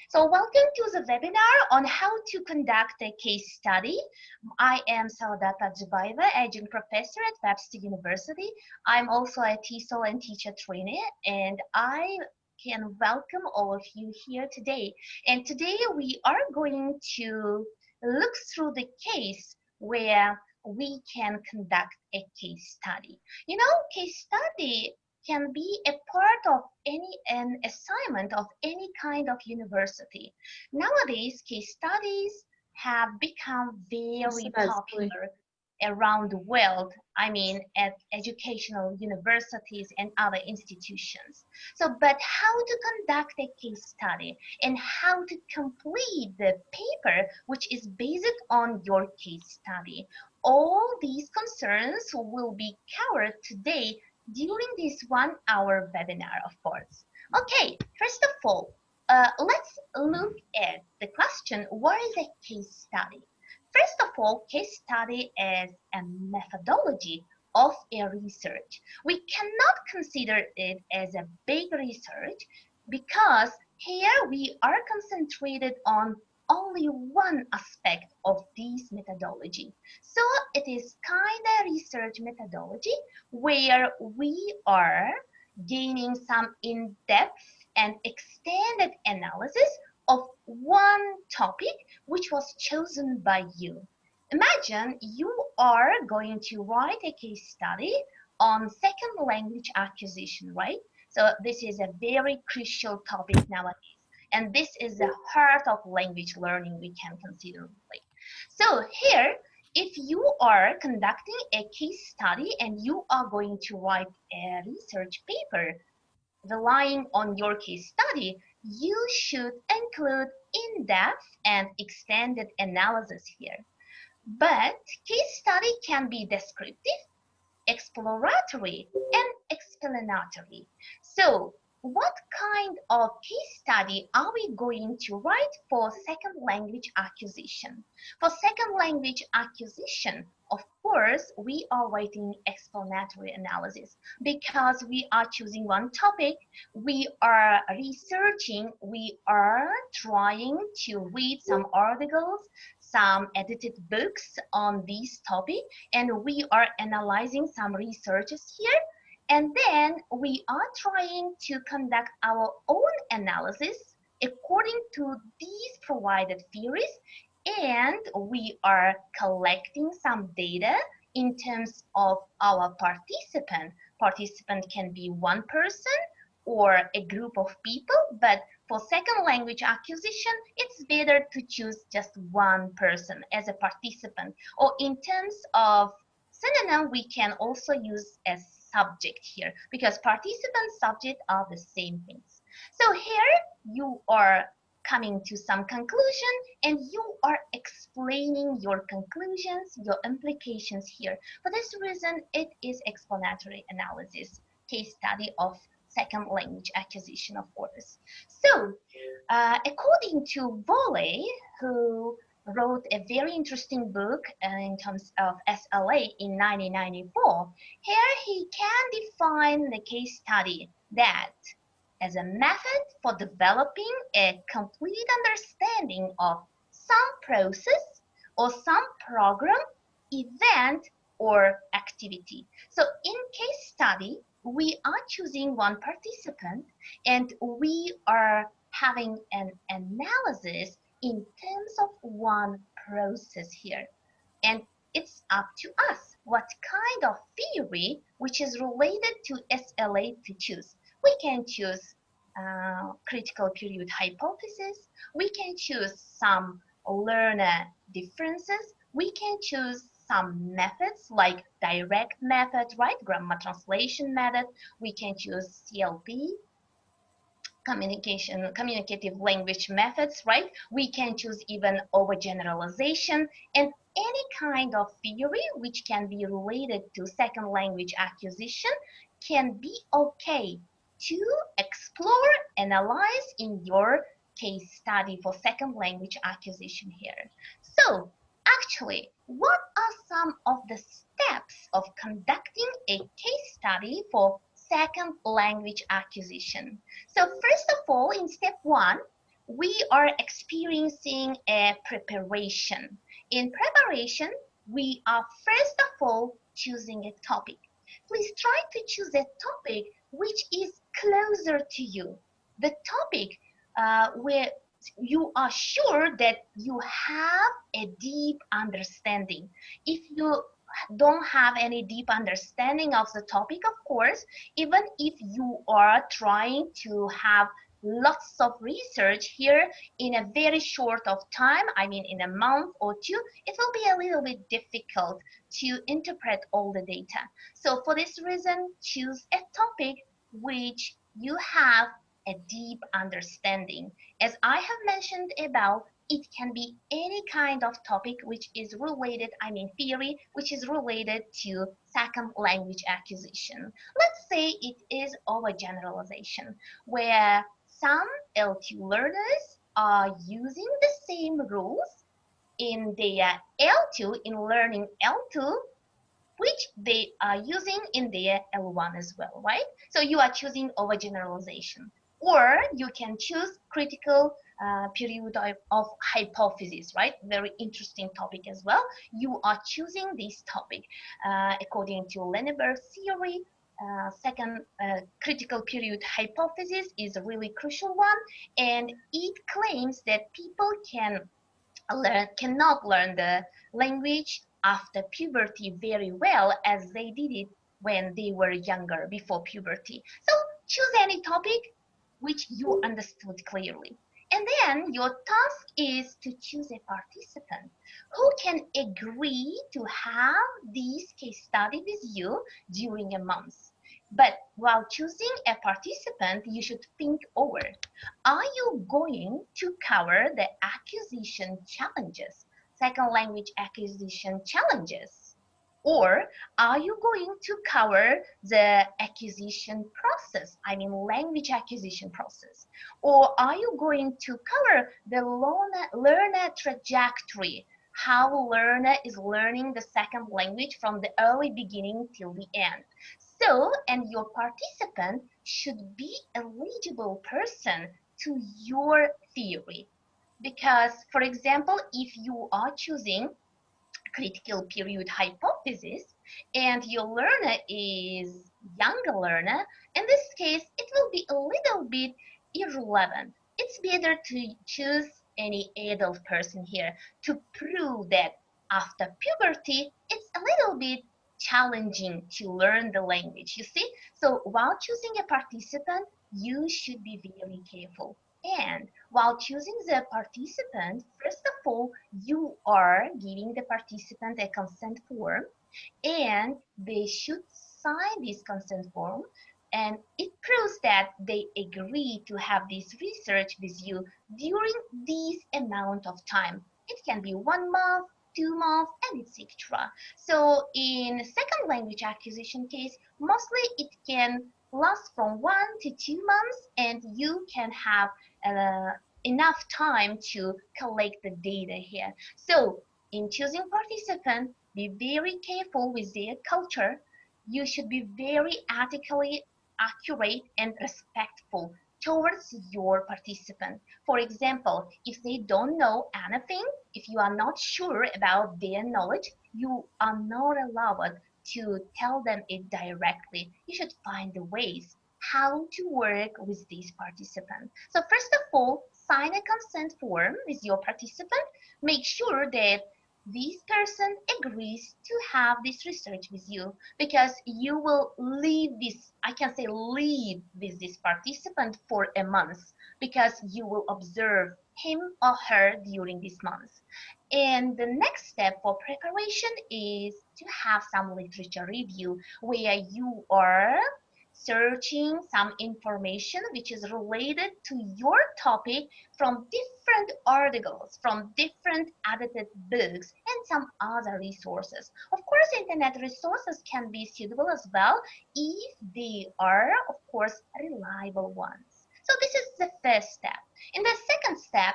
So welcome to the webinar on how to conduct a case study. I am Saudata Zubayeva, adjunct professor at Webster University. I'm also a TESOL and teacher trainer, and I can welcome all of you here today. And today we are going to look through the case where we can conduct a case study. You know, case study can be a part of an assignment of any kind of university. Nowadays, case studies have become very popular around the world, I mean, at educational universities and other institutions. So, but how to conduct a case study and how to complete the paper which is based on your case study. All these concerns will be covered today during this 1 hour webinar, of course. Okay, first of all, let's look at the question, what is a case study? First of all, case study is a methodology of a research. We cannot consider it as a big research because here we are concentrated on only one aspect of this methodology. So it is kind of research methodology where we are gaining some in-depth and extended analysis of one topic which was chosen by you. Imagine you are going to write a case study on second language acquisition, right? So this is a very crucial topic nowadays. And this is the heart of language learning we can consider. So here, if you are conducting a case study and you are going to write a research paper relying on your case study, you should include in-depth and extended analysis here. But case study can be descriptive, exploratory, and explanatory. So what kind of case study are we going to write for second language acquisition? For second language acquisition, of course, we are writing explanatory analysis because we are choosing one topic, we are researching, we are trying to read some articles, some edited books on this topic, and we are analyzing some researches here. And then we are trying to conduct our own analysis according to these provided theories, and we are collecting some data in terms of our participant. Participant can be one person or a group of people, but for second language acquisition, it's better to choose just one person as a participant. Or in terms of synonym, we can also use as subject here because participant subject are the same things. So here you are coming to some conclusion and you are explaining your conclusions, your implications here. For this reason, it is explanatory analysis, case study of second language acquisition, of course. So according to Volley, who wrote a very interesting book in terms of SLA in 1994, here he can define the case study that as a method for developing a complete understanding of some process or some program, event, or activity. So in case study, we are choosing one participant and we are having an analysis in terms of one process here. And it's up to us what kind of theory which is related to SLA to choose. We can choose critical period hypothesis. We can choose some learner differences. We can choose some methods like direct method, right? Grammar translation method. We can choose CLP, communicative language methods, right? We can choose even overgeneralization and any kind of theory which can be related to second language acquisition can be okay to explore, analyze in your case study for second language acquisition here. So actually, what are some of the steps of conducting a case study for second language acquisition? So first of all, in step 1, we are experiencing a preparation. In preparation, we are first of all choosing a topic. Please try to choose a topic which is closer to you. The topic where you are sure that you have a deep understanding. If you don't have any deep understanding of the topic, of course, even if you are trying to have lots of research here in a very short of time, I mean in a month or two, it will be a little bit difficult to interpret all the data. So for this reason, choose a topic which you have a deep understanding. As I have mentioned about, it can be any kind of topic which is related, I mean theory, which is related to second language acquisition. Let's say it is overgeneralization, where some L2 learners are using the same rules in their L2, in learning L2, which they are using in their L1 as well, right? So you are choosing overgeneralization. Or you can choose critical period of hypothesis, right? Very interesting topic as well. You are choosing this topic according to Lenneberg theory. Second, critical period hypothesis is a really crucial one, and it claims that people cannot learn the language after puberty very well as they did it when they were younger, before puberty. So choose any topic which you understood clearly. And then your task is to choose a participant who can agree to have this case study with you during a month. But while choosing a participant, you should think over, are you going to cover the acquisition challenges, second language acquisition challenges? Or are you going to cover the acquisition process, I mean language acquisition process? Or are you going to cover the learner trajectory, how learner is learning the second language from the early beginning till the end? So, and your participant should be eligible person to your theory. Because, for example, if you are choosing critical period hypothesis and your learner is younger learner, in this case, it will be a little bit irrelevant. It's better to choose any adult person here to prove that after puberty, it's a little bit challenging to learn the language, you see? So while choosing a participant, you should be very careful. And while choosing the participant, first of all, you are giving the participant a consent form, and they should sign this consent form, and it proves that they agree to have this research with you during this amount of time. It can be 1 month, 2 months, and etc. So in second language acquisition case, mostly it can last from 1 to 2 months, and you can have uh, enough time to collect the data here. So in choosing participant, be very careful with their culture. You should be very ethically accurate and respectful towards your participant. For example, if they don't know anything, if you are not sure about their knowledge, you are not allowed to tell them it directly. You should find the ways how to work with this participant. So first of all, sign a consent form with your participant. Make sure that this person agrees to have this research with you, because you will leave this, I can say leave with this participant for a month, because you will observe him or her during this month. And the next step for preparation is to have some literature review where you are searching some information which is related to your topic from different articles, from different edited books, and some other resources. Of course, internet resources can be suitable as well if they are, of course, reliable ones. So this is the first step. In the second step,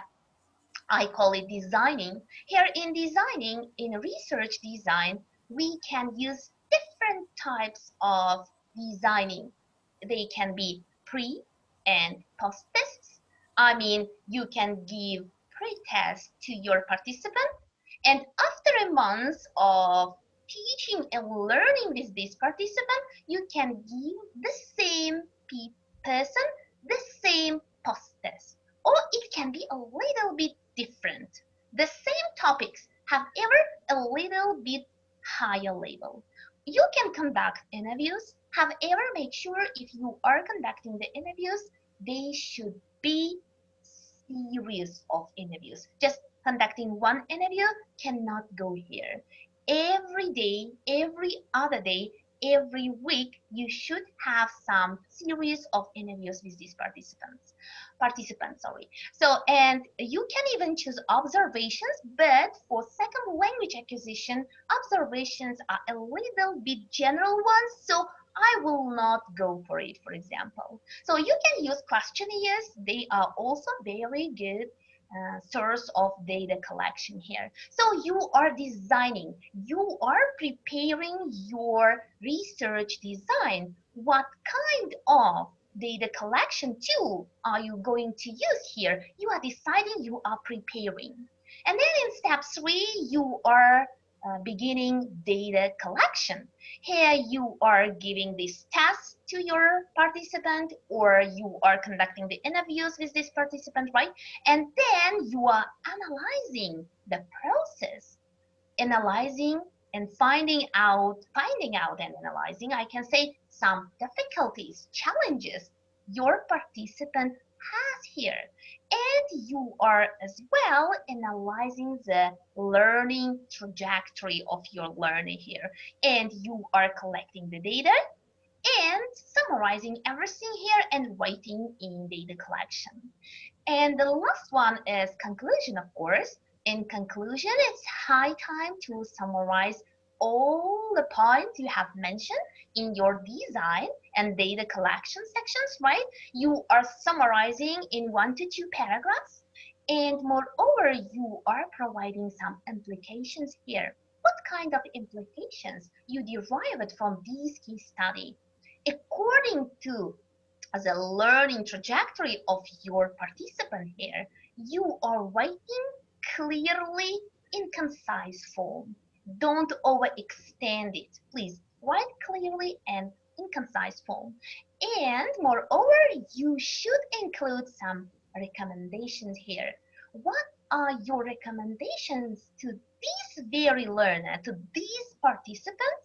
I call it designing. Here in designing, in research design, we can use different types of designing. They can be pre and post tests. I mean, you can give pre-test to your participant, and after a month of teaching and learning with this participant, you can give the same person the same post-test, or it can be a little bit different. The same topics, however, a little bit higher level. You can conduct interviews, however, make sure if you are conducting the interviews, they should be series of interviews. Just conducting one interview cannot go here. Every day, every other day, every week, you should have some series of interviews with these participants, sorry. So, and you can even choose observations, but for second language acquisition, observations are a little bit general ones, so I will not go for it, for example. So you can use questionnaires. They are also very good source of data collection here. So you are designing, you are preparing your research design. What kind of data collection tool are you going to use here? You are deciding, you are preparing. And then in step 3, you are beginning data collection. Here you are giving this task to your participant, or you are conducting the interviews with this participant, right? And then you are analyzing the process, analyzing and finding out and analyzing, I can say, some difficulties, challenges your participant has here. And you are as well analyzing the learning trajectory of your learner here. And you are collecting the data and summarizing everything here and writing in data collection. And the last one is conclusion, of course. In conclusion, it's high time to summarize all the points you have mentioned in your design and data collection sections, right? You are summarizing in 1 to 2 paragraphs. And moreover, you are providing some implications here. What kind of implications you derived from this case study? According to the learning trajectory of your participant here, you are writing clearly in concise form. Don't overextend it. Please write clearly and in concise form. And moreover, you should include some recommendations here. What are your recommendations to this very learner, to this participant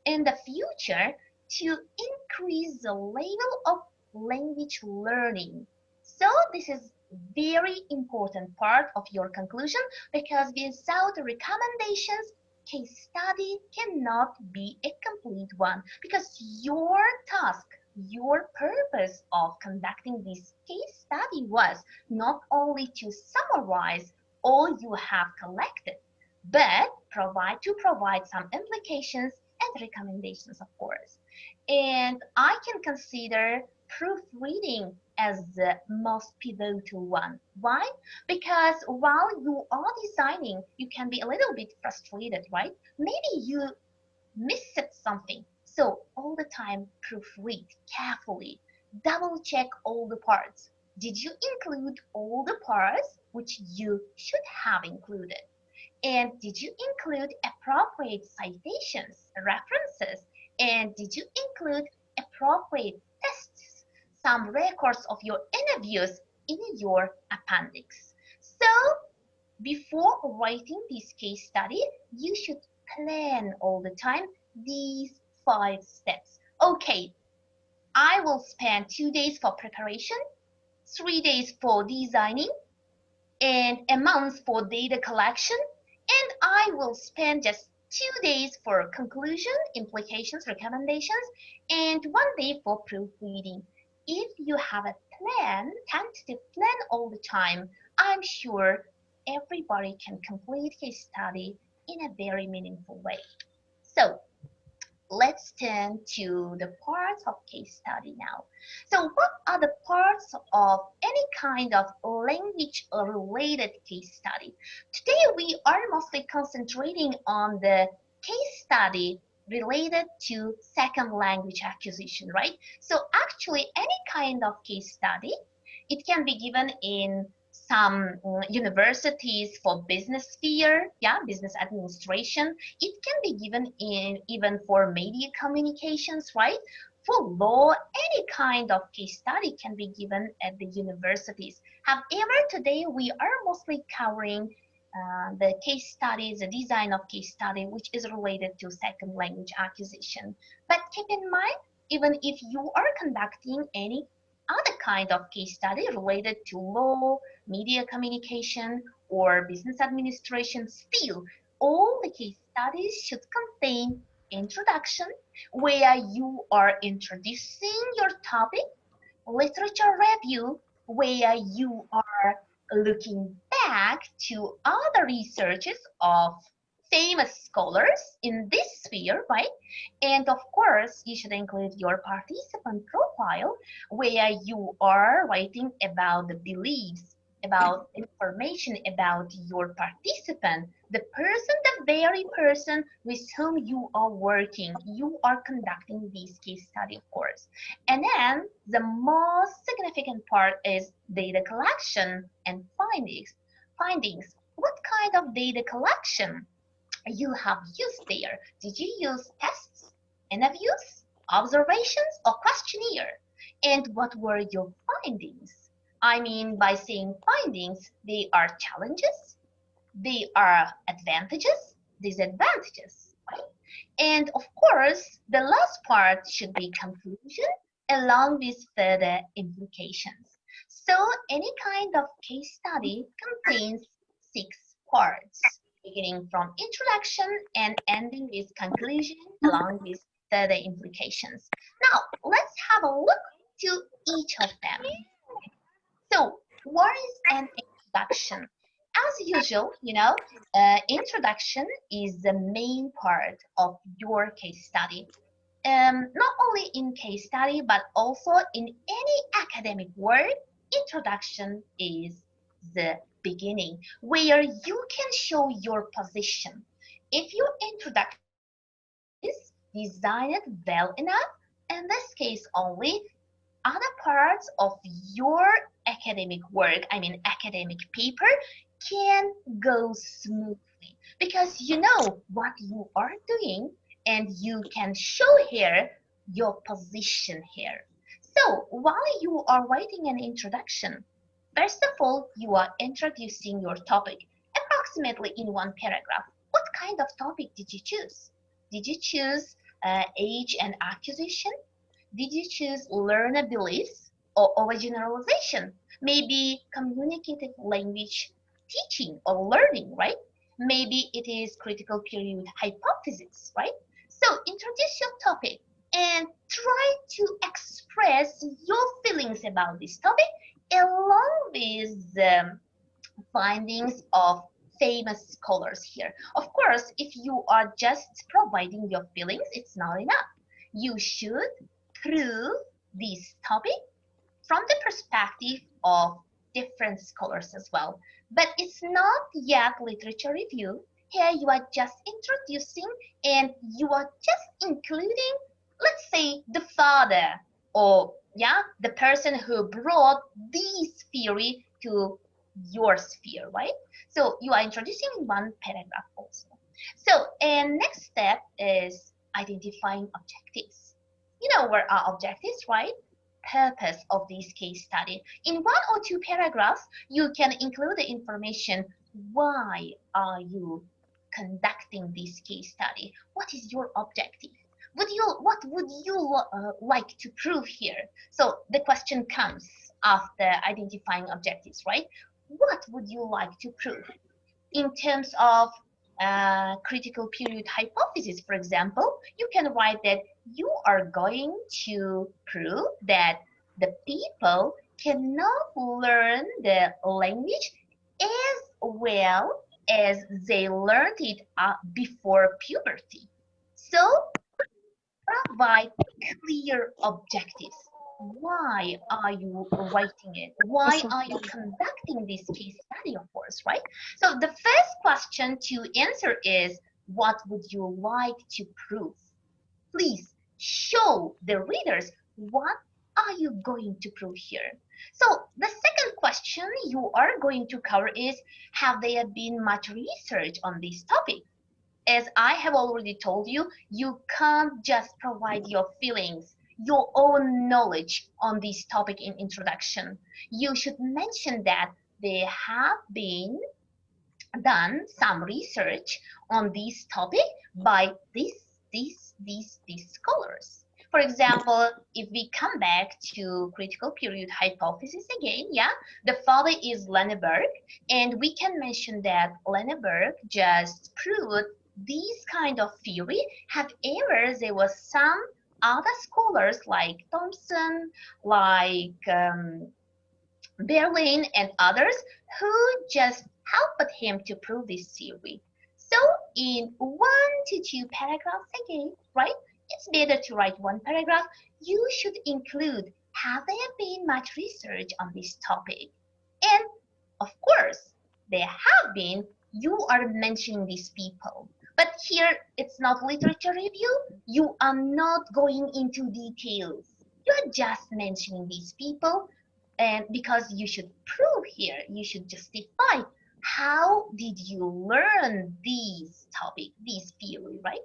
in the future to increase the level of language learning? So this is very important part of your conclusion, because without recommendations, case study cannot be a complete one, because your task, your purpose of conducting this case study was not only to summarize all you have collected, but provide some implications and recommendations, of course. And I can consider proofreading as the most pivotal one. Why? Because while you are designing, you can be a little bit frustrated, right? Maybe you missed something. So all the time, proofread carefully. Double check all the parts. Did you include all the parts which you should have included? And did you include appropriate citations, references? And did you include appropriate tests, some records of your interviews in your appendix? So, before writing this case study, you should plan all the time these 5 steps. Okay, I will spend 2 days for preparation, 3 days for designing, and a month for data collection, and I will spend just 2 days for conclusion, implications, recommendations, and 1 day for proofreading. If you have a plan, tentative plan all the time, I'm sure everybody can complete his study in a very meaningful way. So let's turn to the parts of case study now. So what are the parts of any kind of language related case study? Today we are mostly concentrating on the case study related to second language acquisition, right? So actually any kind of case study It can be given in some universities for business sphere, yeah, business administration. It can be given in even for media communications, right? For law, any kind of case study can be given at the universities. However, today we are mostly covering the case study, the design of case study, which is related to second language acquisition. But keep in mind, even if you are conducting any other kind of case study related to law, media communication, or business administration, still all the case studies should contain introduction, where you are introducing your topic, literature review, where you are looking back to other researches of famous scholars in this sphere, right? And of course, you should include your participant profile, where you are writing about the beliefs, about information about your participant, the person, the very person with whom you are working, you are conducting this case study, of course. And then the most significant part is data collection and findings. Findings. What kind of data collection you have used there? Did you use tests, interviews, observations, or questionnaire? And what were your findings? I mean, by saying findings, they are challenges, they are advantages, disadvantages, right? And of course, the last part should be conclusion along with further implications. So any kind of case study contains 6 parts, beginning from introduction and ending with conclusion along with further implications. Now, let's have a look to each of them. So, what is an introduction? As usual, introduction is the main part of your case study. Not only in case study, but also in any academic work, introduction is the beginning where you can show your position. If your introduction is designed well enough, in this case only, other parts of your academic work, I mean academic paper, can go smoothly because you know what you are doing and you can show here your position here. So while you are writing an introduction, first of all, you are introducing your topic approximately in one paragraph. What kind of topic did you choose? Did you choose age and acquisition? Did you choose learner beliefs or overgeneralization? Maybe communicative language teaching or learning, right? Maybe it is critical period hypothesis, right? So introduce your topic and try to express your feelings about this topic along with the findings of famous scholars here. Of course, if you are just providing your feelings, it's not enough. You should prove this topic from the perspective of different scholars as well. But it's not yet literature review. Here you are just introducing and you are just including, let's say, the father or the person who brought this theory to your sphere, right? So you are introducing one paragraph also. So, and next step is identifying objectives. You know what are objectives, right? Purpose of this case study. In 1 or 2 paragraphs, you can include the information. Why are you conducting this case study? What is your objective? What would you like to prove here? So the question comes after identifying objectives, right? What would you like to prove? In terms of critical period hypothesis, for example, you can write that you are going to prove that the people cannot learn the language as well as they learned it before puberty. So provide clear objectives. Why are you writing it? Why are you conducting this case study, of course, right? So the first question to answer is, what would you like to prove? Please show the readers what are you going to prove here. So the second question you are going to cover is, have there been much research on this topic? As I have already told you, you can't just provide your feelings, your own knowledge on this topic in introduction. You should mention that there have been done some research on this topic by these scholars. For example, if we come back to critical period hypothesis again, yeah, the father is Lenneberg, and we can mention that Lenneberg just proved these kind of theory. However, there was some other scholars like Thompson, like Berlin and others who just helped him to prove this theory. So in 1 to 2 paragraphs again, right? It's better to write one paragraph. You should include, have there been much research on this topic? And of course, there have been, you are mentioning these people. But here, it's not literature review. You are not going into details. You are just mentioning these people, and because you should prove here, you should justify how did you learn these topic, these theory, right?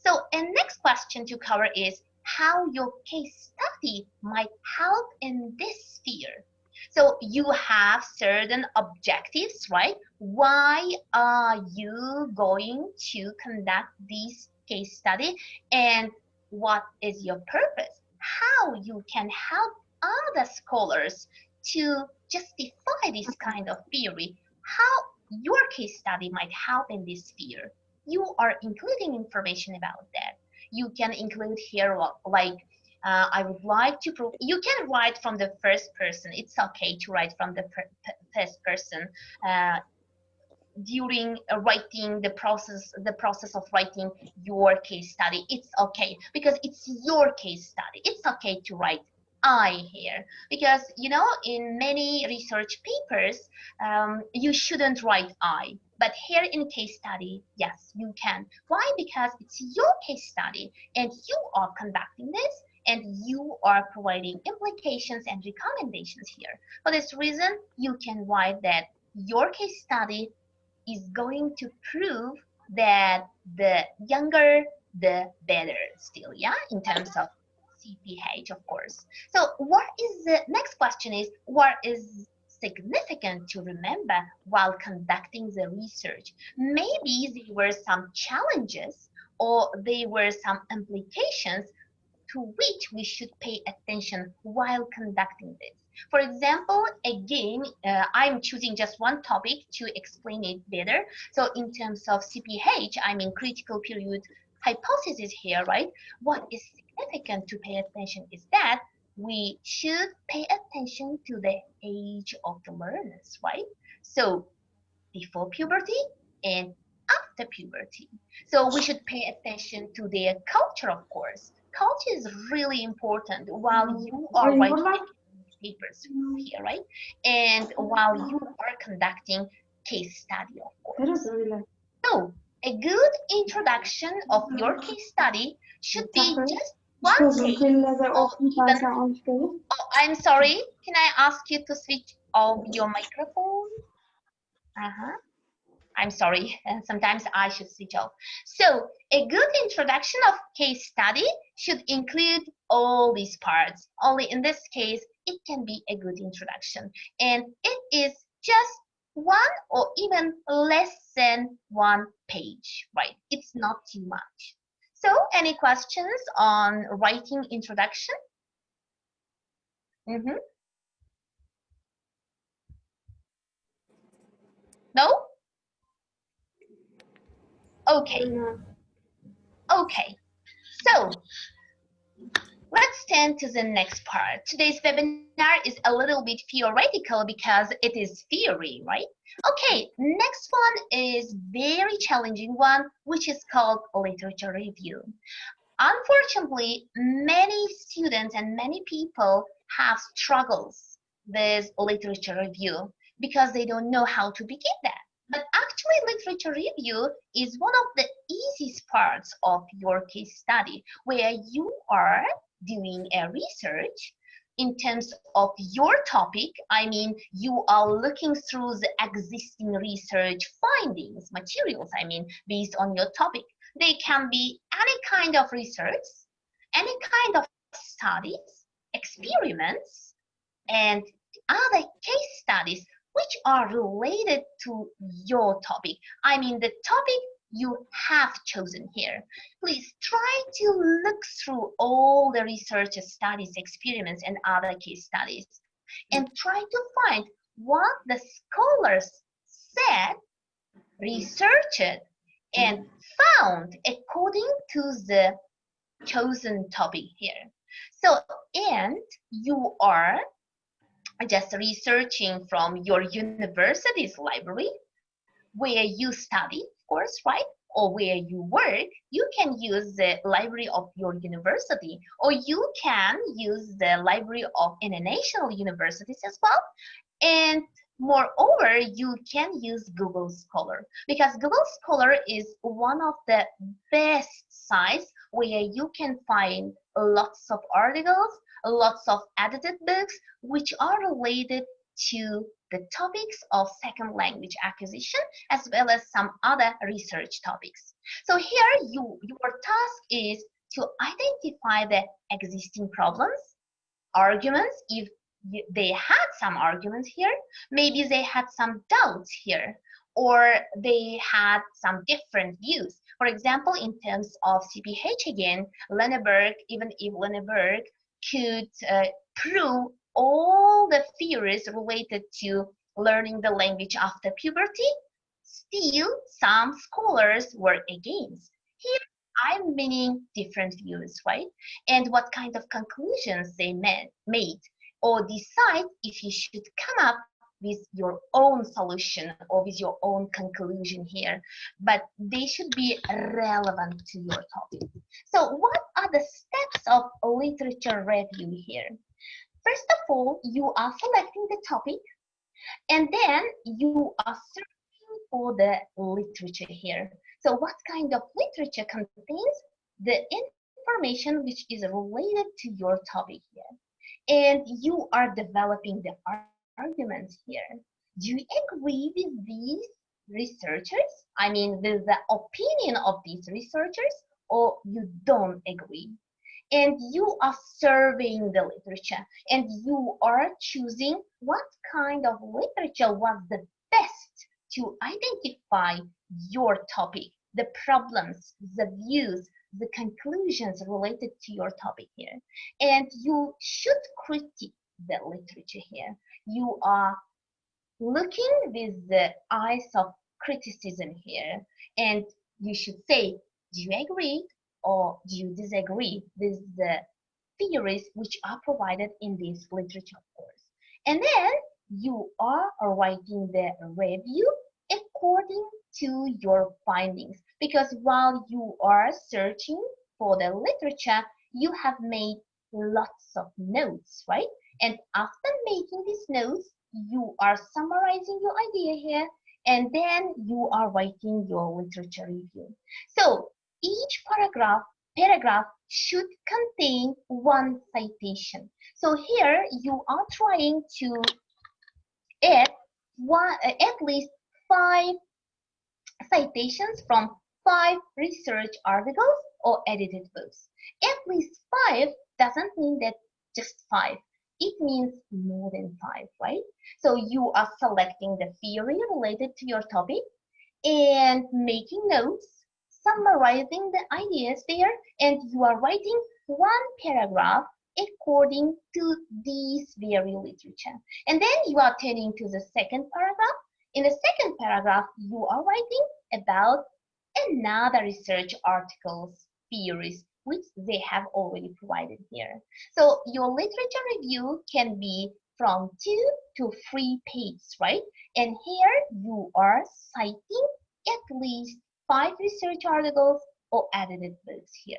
So, and next question to cover is how your case study might help in this sphere. So you have certain objectives, right? Why are you going to conduct this case study, and what is your purpose? How you can help other scholars to justify this kind of theory, how your case study might help in this sphere. You are including information about that. You can include here like I would like to prove. You can write from the first person. It's okay to write from the first person during writing the process of writing your case study. It's okay because it's your case study. It's okay to write I here, because you know in many research papers you shouldn't write I, but here in case study, yes, you can. Why? Because it's your case study and you are conducting this, and you are providing implications and recommendations here. For this reason, you can write that your case study is going to prove that the younger the better still, yeah, in terms of CPH, of course. So what is the next question is, what is significant to remember while conducting the research? Maybe there were some challenges or there were some implications to which we should pay attention while conducting this. For example, again, I'm choosing just one topic to explain it better. So in terms of CPH, I mean critical period hypothesis here, right? What is significant to pay attention is that we should pay attention to the age of the learners, right? So before puberty and after puberty. So we should pay attention to their culture, of course. Culture is really important while you are writing papers here, right? And while you are conducting case study, of course. So a good introduction of your case study should be just one page or even, oh, I'm sorry, can I ask you to switch off your microphone? Uh-huh. I'm sorry, sometimes I should switch off. So a good introduction of case study should include all these parts. Only in this case, it can be a good introduction. And it is just one or even less than one page, right? It's not too much. So any questions on writing introduction? Mm-hmm. No? Okay. Okay. So let's turn to the next part. Today's webinar is a little bit theoretical because it is theory, right? Okay, next one is very challenging one, which is called literature review. Unfortunately, many students and many people have struggles with literature review because they don't know how to begin that. But actually, literature review is one of the easiest parts of your case study where you are doing a research in terms of your topic, I mean, you are looking through the existing research findings, materials, I mean, based on your topic. They can be any kind of research, any kind of studies, experiments, and other case studies which are related to your topic. I mean, the topic you have chosen here. Please try to look through all the research studies, experiments, and other case studies, and try to find what the scholars said, researched, and found according to the chosen topic here. So, and you are just researching from your university's library where you study, of course, right? Or where you work, you can use the library of your university, or you can use the library of international universities as well. And moreover, you can use Google Scholar, because Google Scholar is one of the best sites where you can find lots of articles, lots of edited books which are related to the topics of second language acquisition as well as some other research topics. So here your task is to identify the existing problems, arguments, if they had some arguments here, maybe they had some doubts here, or they had some different views. For example, in terms of CPH again, Lenneberg, even if Lenneberg could prove all the theories related to learning the language after puberty, still some scholars were against. Here I'm meaning different views, right? And what kind of conclusions they made, or decide if you should come up with your own solution or with your own conclusion here, but they should be relevant to your topic. So what are the steps of literature review here? First of all, you are selecting the topic, and then you are searching for the literature here. So what kind of literature contains the information which is related to your topic here? And you are developing the arguments here. Do you agree with these researchers? I mean, with the opinion of these researchers, or you don't agree? And you are surveying the literature, and you are choosing what kind of literature was the best to identify your topic, the problems, the views, the conclusions related to your topic here. And you should critique the literature here. You are looking with the eyes of criticism here, and you should say, do you agree or do you disagree with the theories which are provided in this literature course? And then you are writing the review according to your findings, because while you are searching for the literature, you have made lots of notes, right? And after making these notes, you are summarizing your idea here, and then you are writing your literature review. So each paragraph should contain one citation. So here you are trying to add at least 5 citations from 5 research articles or edited books. At least 5 doesn't mean that just 5. It means more than 5, right? So you are selecting the theory related to your topic and making notes, summarizing the ideas there, and you are writing one paragraph according to these very literature. And then you are turning to the second paragraph. In the second paragraph, you are writing about another research articles, theories, which they have already provided here. So your literature review can be from 2 to 3 pages, right? And here you are citing at least 5 research articles or edited books here.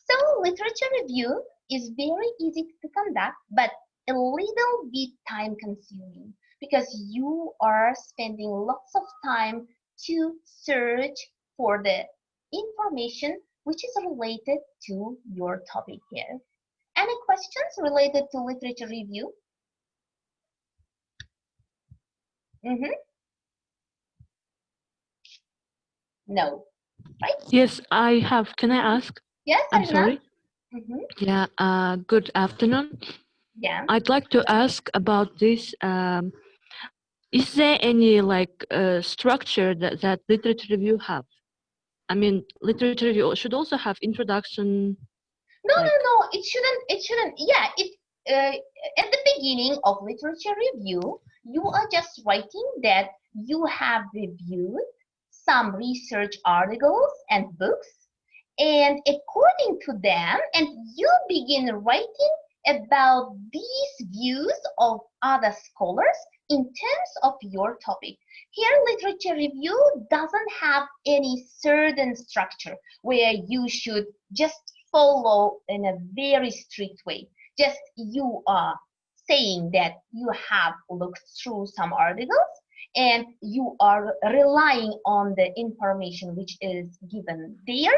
So literature review is very easy to conduct, but a little bit time consuming, because you are spending lots of time to search for the information which is related to your topic here. Any questions related to literature review? No, right? Yes, I have. Can I ask? Yes, I'm Arina? sorry. Yeah, good afternoon. Yeah. I'd like to ask about this. Is there any like structure that literature review have? I mean, literature review should also have introduction, No, like. no, no. It shouldn't. Yeah, at the beginning of literature review, you are just writing that you have reviewed some research articles and books, and according to them, and you begin writing about these views of other scholars in terms of your topic. Here, literature review doesn't have any certain structure where you should just follow in a very strict way. Just you are saying that you have looked through some articles and you are relying on the information which is given there.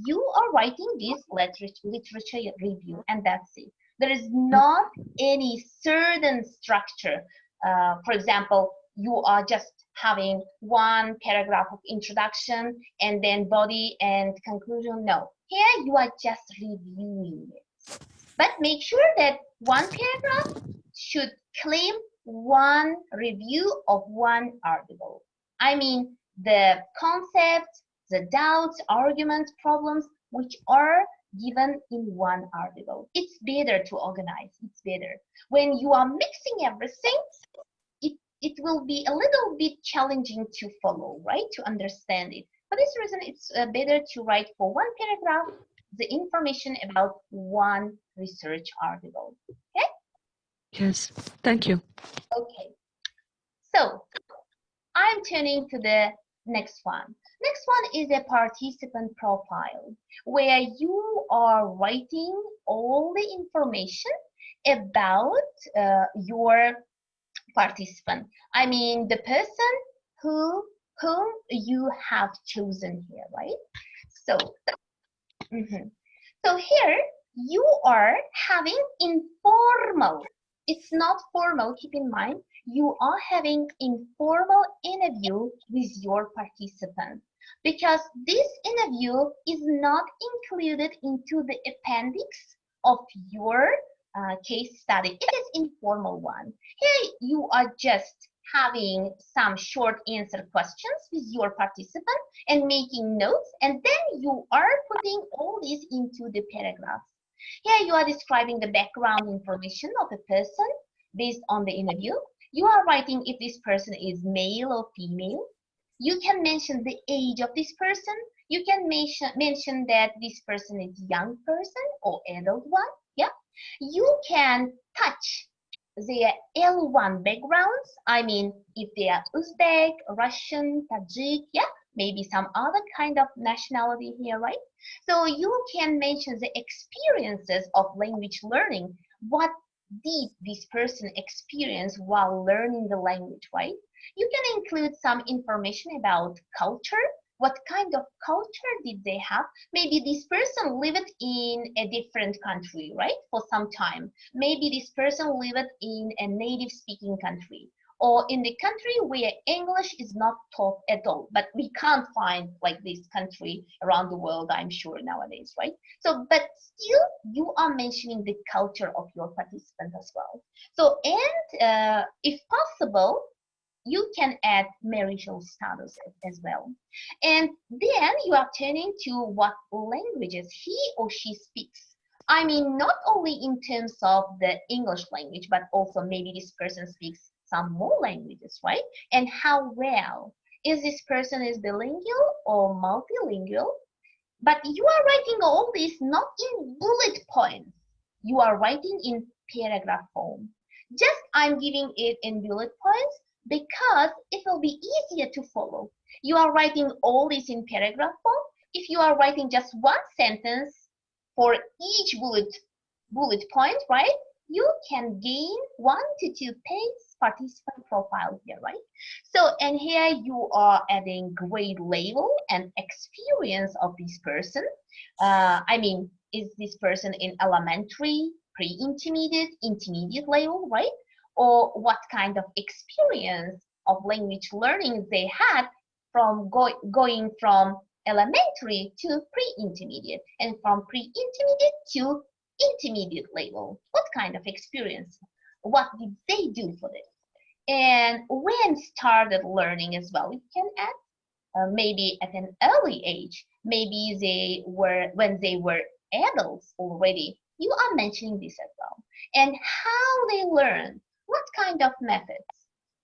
You are writing this literature review, and that's it. There is not any certain structure. For example, you are just having one paragraph of introduction and then body and conclusion. No, here you are just reviewing it. But make sure that one paragraph should claim one review of one article. I mean, the concepts, the doubts, arguments, problems, which are given in one article. It's better to organize. It's better. When you are mixing everything, it will be a little bit challenging to follow, right? To understand it. For this reason, it's better to write for one paragraph the information about one research article. Okay? Yes, thank you. Okay. So I'm turning to the next one. Next one is a participant profile, where you are writing all the information about your participant. I mean, the person whom you have chosen here, right? So, so here you are having informal. It's not formal. Keep in mind, you are having informal interview with your participant because this interview is not included into the appendix of your case study. It is informal one. Here you are just having some short answer questions with your participant and making notes, and then you are putting all this into the paragraphs. Here you are describing the background information of a person based on the interview. You are writing if this person is male or female. You can mention the age of this person. You can mention that this person is young person or adult one. Yeah. You can touch their L1 backgrounds. I mean, if they are Uzbek, Russian, Tajik, yeah, maybe some other kind of nationality here, right? So you can mention the experiences of language learning. What did this person experience while learning the language, right? You can include some information about culture. What kind of culture did they have? Maybe this person lived in a different country, right? For some time. Maybe this person lived in a native speaking country or in the country where English is not taught at all. But we can't find like this country around the world, I'm sure nowadays, right? So, but still you are mentioning the culture of your participant as well. So, and if possible, you can add marital status as well. And then you are turning to what languages he or she speaks. I mean, not only in terms of the English language, but also maybe this person speaks some more languages, right? And how well. Is this person is bilingual or multilingual? But you are writing all this not in bullet points. You are writing in paragraph form. Just I'm giving it in bullet points because it will be easier to follow. You are writing all this in paragraph form. If you are writing just one sentence for each bullet point, right? You can gain 1 to 2 pages participant profile here, right? So, and here you are adding grade level and experience of this person. I mean, is this person in elementary, pre-intermediate, intermediate level, right? Or what kind of experience of language learning they had from going from elementary to pre-intermediate and from pre-intermediate to intermediate level. What kind of experience? What did they do for this? And when started learning as well, you can add maybe at an early age, maybe they were when they were adults already. You are mentioning this as well. And how they learn, what kind of methods?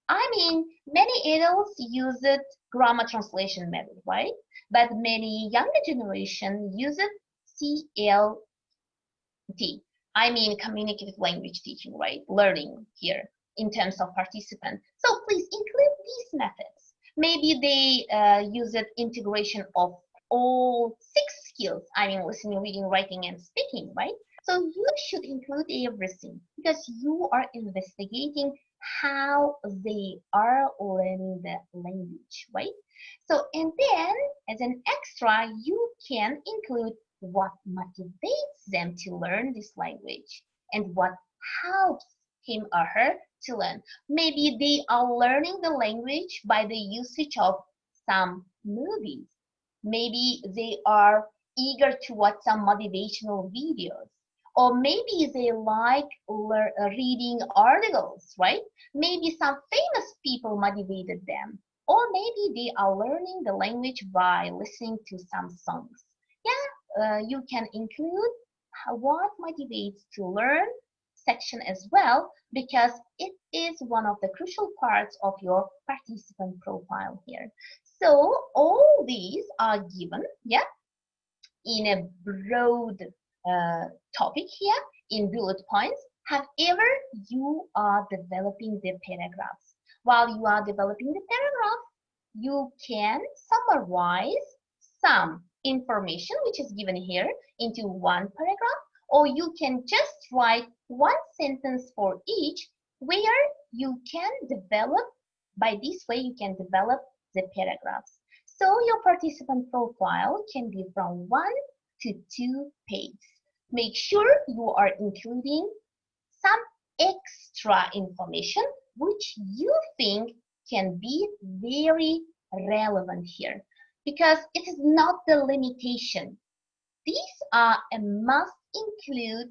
I mean, many adults use it grammar translation method, right? But many younger generation use it CLT. I mean, communicative language teaching, right? Learning here in terms of participant. So please include these methods. Maybe they use it integration of all 6 skills. I mean, listening, reading, writing, and speaking, right? So you should include everything because you are investigating how they are learning the language, right? So, and then as an extra, you can include what motivates them to learn this language and what helps him or her to learn. Maybe they are learning the language by the usage of some movies. Maybe they are eager to watch some motivational videos. Or maybe they like reading articles, right? Maybe some famous people motivated them. Or maybe they are learning the language by listening to some songs. Yeah, you can include what motivates to learn section as well because it is one of the crucial parts of your participant profile here. So all these are given, yeah, in a broad topic here in bullet points. However, you are developing the paragraphs. While you are developing the paragraph, you can summarize some information which is given here into one paragraph, or you can just write one sentence for each where you can develop, by this way you can develop the paragraphs. So your participant profile can be from 1 to 2 pages. Make sure you are including some extra information which you think can be very relevant here because it is not the limitation. These are a must include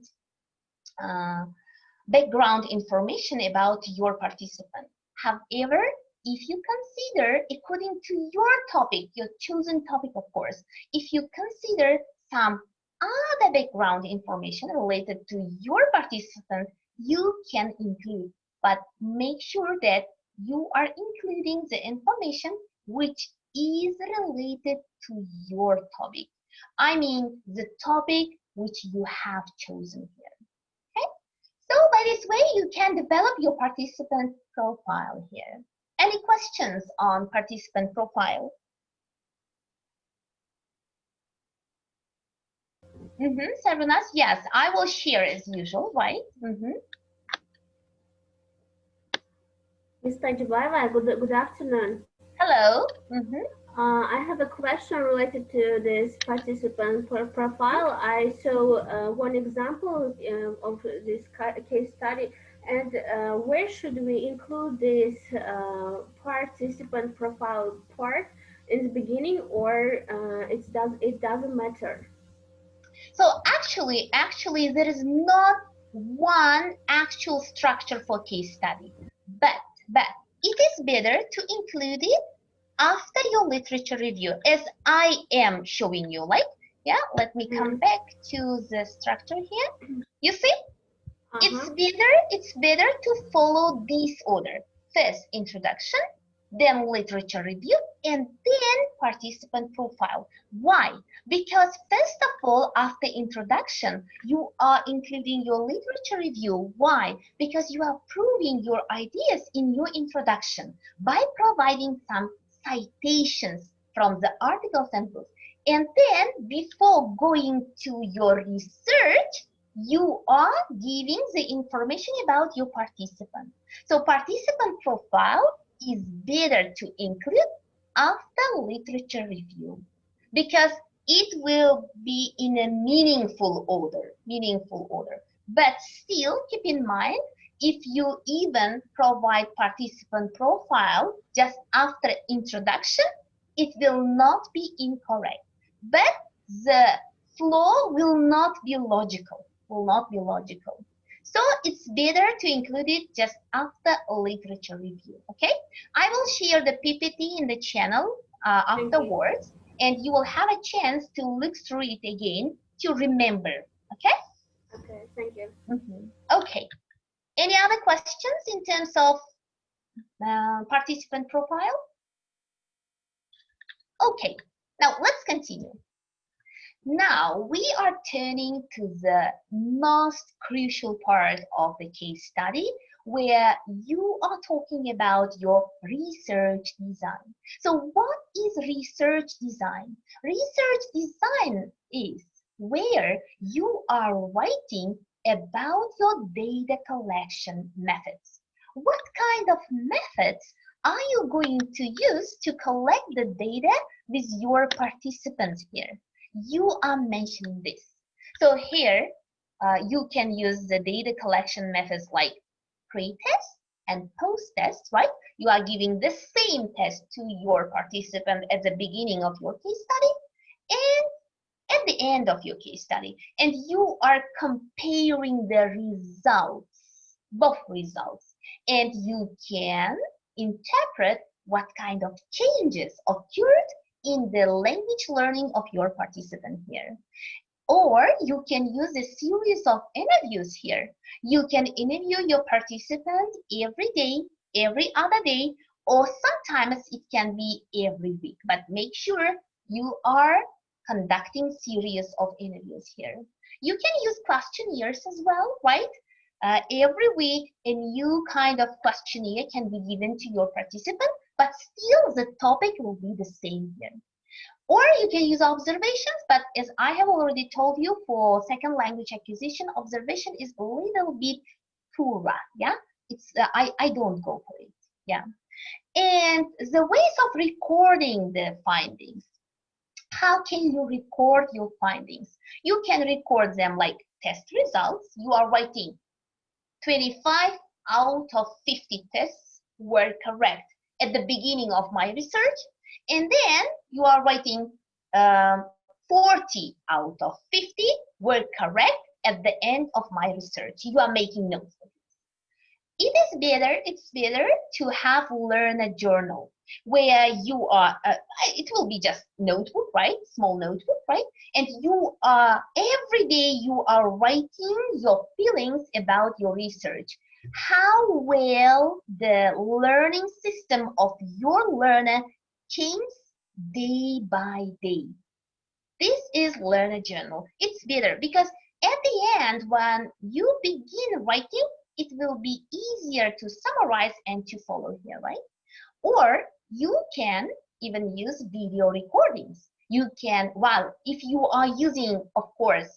background information about your participant. However, if you consider, according to your topic, your chosen topic, of course, if you consider some other background information related to your participant, you can include, but make sure that you are including the information which is related to your topic. I mean, the topic which you have chosen here. Okay? So by this way, you can develop your participant profile here. Any questions on participant profile? Sarvanas, yes, I will share as usual, right? Ms. Tajibaeva, good afternoon. Hello. I have a question related to this participant profile. I saw one example of this case study, and where should we include this participant profile part in the beginning, or it doesn't matter? So actually, there is not one actual structure for case study, but it is better to include it after your literature review, as I am showing you. Like, yeah, let me come back to the structure here. You see, it's better to follow this order. First, introduction, then literature review, and then participant profile. Why? Because first of all, after introduction, you are including your literature review. Why? Because you are proving your ideas in your introduction by providing some citations from the articles and books. And then before going to your research, you are giving the information about your participant. So participant profile is better to include after literature review because it will be in a meaningful order. But still keep in mind, if you even provide participant profile just after introduction, it will not be incorrect. But the flow will not be logical, So it's better to include it just after a literature review, okay? I will share the PPT in the channel afterwards, and you will have a chance to look through it again to remember, okay? Okay, thank you. Okay. Any other questions in terms of participant profile? Okay, now let's continue. Now we are turning to the most crucial part of the case study, where you are talking about your research design. So what is research design? Research design is where you are writing about your data collection methods. What kind of methods are you going to use to collect the data with your participants here? You are mentioning this. So here, you can use the data collection methods like pre-test and post-test, right? You are giving the same test to your participant at the beginning of your case study and at the end of your case study. And you are comparing the results, both results. And you can interpret what kind of changes occurred in the language learning of your participant here. Or you can use a series of interviews here. You can interview your participant every day, every other day, or sometimes it can be every week. But make sure you are conducting series of interviews here. You can use questionnaires as well, right? Every week, a new kind of questionnaire can be given to your participant, but still the topic will be the same here. Or you can use observations, but as I have already told you, for second language acquisition, observation is a little bit poorer, yeah? I don't go for it, yeah? And the ways of recording the findings. How can you record your findings? You can record them like test results. You are writing 25 out of 50 tests were correct at the beginning of my research, and then you are writing 40 out of 50 were correct at the end of my research. You are making notes. It's better to have learn a journal where you are, it will be just notebook, right? Small notebook, right? And you are, every day you are writing your feelings about your research. How well the learning system of your learner changes day by day. This is learn a journal. It's better because at the end, when you begin writing, it will be easier to summarize and to follow here, right? Or you can even use video recordings. You can, well, if you are using, of course,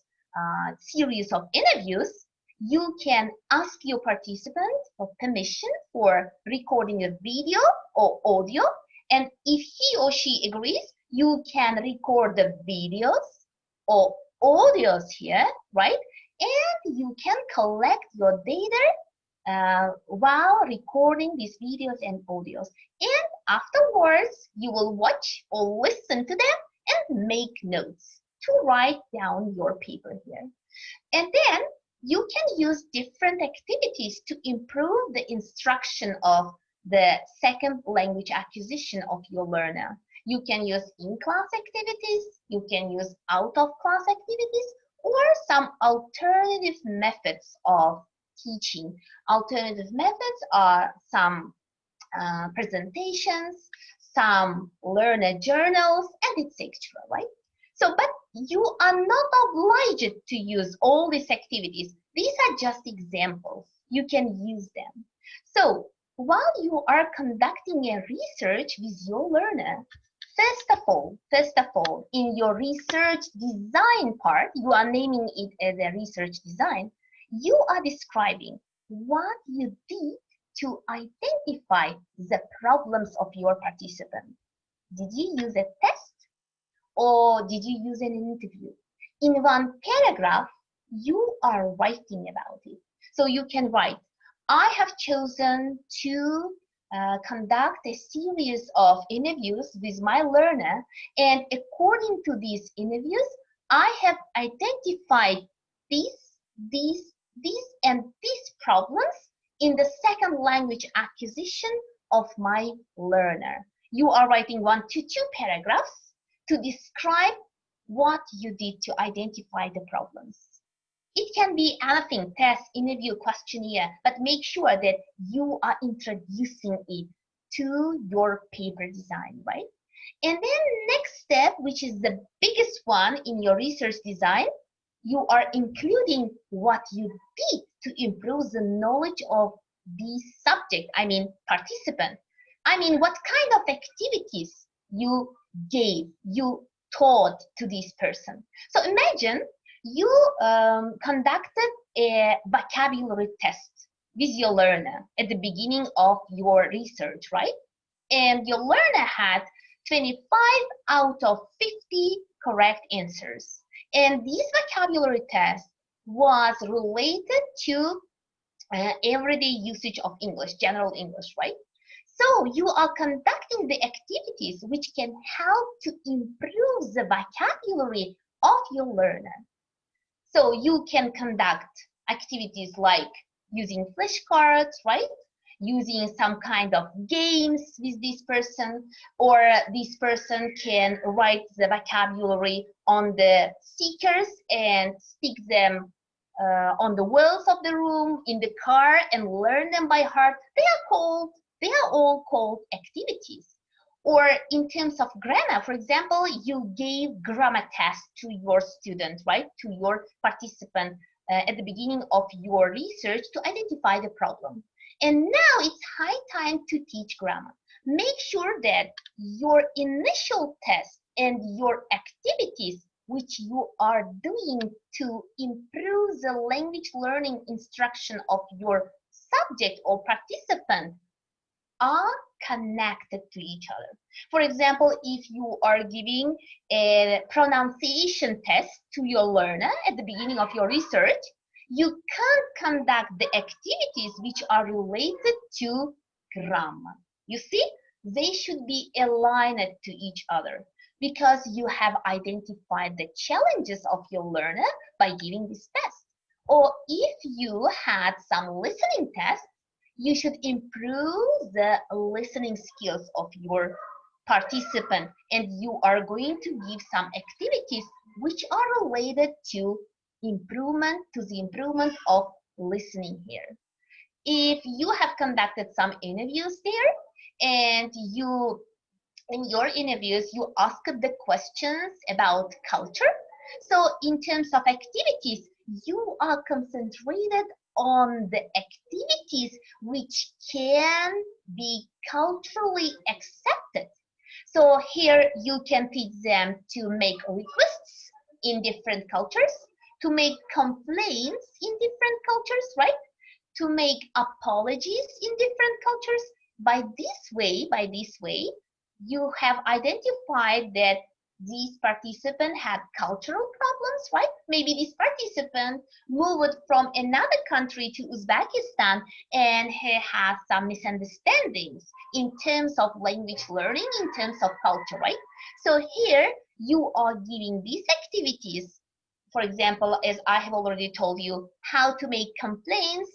series of interviews, you can ask your participant for permission for recording a video or audio. And if he or she agrees, you can record the videos or audios here, right? And you can collect your data while recording these videos and audios. And afterwards, you will watch or listen to them and make notes to write down your paper here. And then you can use different activities to improve the instruction of the second language acquisition of your learner. You can use in-class activities, you can use out-of-class activities, or some alternative methods of teaching. Alternative methods are some presentations, some learner journals, and etc., right? So, but you are not obliged to use all these activities. These are just examples. You can use them. So, while you are conducting a research with your learner, first of all, in your research design part, you are naming it as a research design, you are describing what you did to identify the problems of your participant. Did you use a test? or did you use in an interview? In one paragraph, you are writing about it. So you can write, I have chosen to conduct a series of interviews with my learner, and according to these interviews, I have identified these, and these problems in the second language acquisition of my learner. You are writing 1 to 2 paragraphs to describe what you did to identify the problems. It can be anything, test, interview, questionnaire, but make sure that you are introducing it to your paper design, right? And then next step, which is the biggest one in your research design, you are including what you did to improve the knowledge of the subject, participant. What kind of activities you gave, you taught to this person. So imagine you conducted a vocabulary test with your learner at the beginning of your research, right? And your learner had 25 out of 50 correct answers. And this vocabulary test was related to everyday usage of English, general English, right? So you are conducting the activities which can help to improve the vocabulary of your learner. So you can conduct activities like using flashcards, right? Using some kind of games with this person, or this person can write the vocabulary on the stickers and stick them on the walls of the room, in the car, and learn them by heart. They are all called activities. Or in terms of grammar, for example, you gave grammar tests to your student, right? To your participant at the beginning of your research to identify the problem. And now it's high time to teach grammar. Make sure that your initial test and your activities which you are doing to improve the language learning instruction of your subject or participant are connected to each other. For example, if you are giving a pronunciation test to your learner at the beginning of your research, you can't conduct the activities which are related to grammar. You see, they should be aligned to each other because you have identified the challenges of your learner by giving this test. Or if you had some listening tests, you should improve the listening skills of your participant, and you are going to give some activities which are related to the improvement of listening here. If you have conducted some interviews there, and in your interviews you asked the questions about culture, so in terms of activities, you are concentrated on the activities which can be culturally accepted. So here you can teach them to make requests in different cultures, to make complaints in different cultures, right? To make apologies in different cultures. By this way, you have identified that these participant had cultural problems, right? Maybe this participant moved from another country to Uzbekistan and he has some misunderstandings in terms of language learning, in terms of culture, right? So here you are giving these activities, for example, as I have already told you, how to make complaints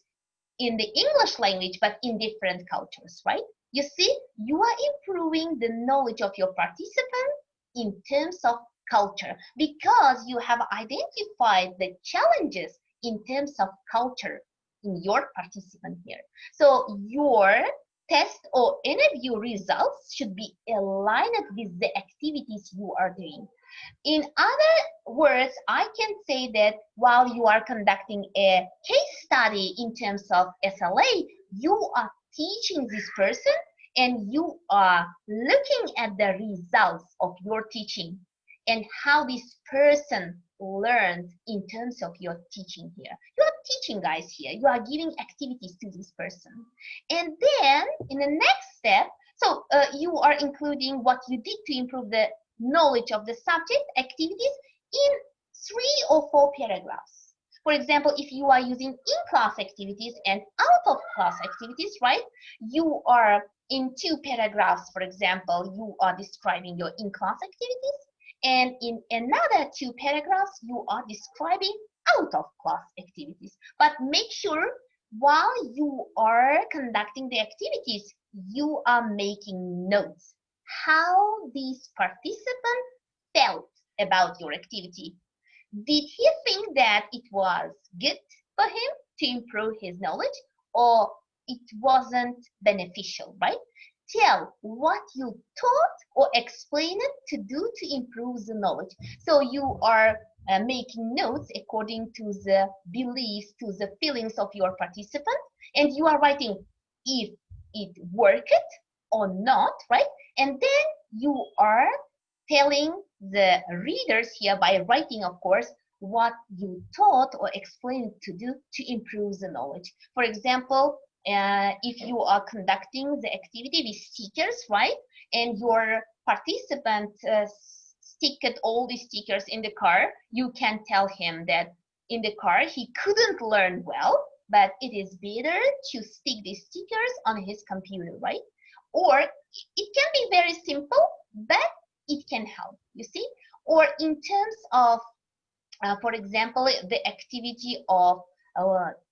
in the English language, but in different cultures, right? You see, you are improving the knowledge of your participant in terms of culture because you have identified the challenges in terms of culture in your participant here. So your test or interview results should be aligned with the activities you are doing. In other words, I can say that while you are conducting a case study in terms of SLA, you are teaching this person and you are looking at the results of your teaching and how this person learned in terms of your teaching here. You are teaching, guys, here. You are giving activities to this person. And then in the next step, so you are including what you did to improve the knowledge of the subject activities in 3 or 4 paragraphs. For example, if you are using in-class activities and out-of-class activities, right? You are in 2 paragraphs, for example, you are describing your in-class activities, and in another 2 paragraphs, you are describing out-of-class activities. But make sure while you are conducting the activities, you are making notes how these participants felt about your activity. Did he think that it was good for him to improve his knowledge, or it wasn't beneficial, right? Tell what you taught or explain it to do to improve the knowledge. So you are making notes according to the beliefs, to the feelings of your participant, and you are writing if it worked or not, right? And then you are telling the readers here by writing, of course, what you taught or explained to do to improve the knowledge. For example, if you are conducting the activity with stickers, right, and your participant sticked all the stickers in the car, you can tell him that in the car he couldn't learn well, but it is better to stick the stickers on his computer, right? Or it can be very simple, but it can help, you see? Or in terms of, for example, the activity of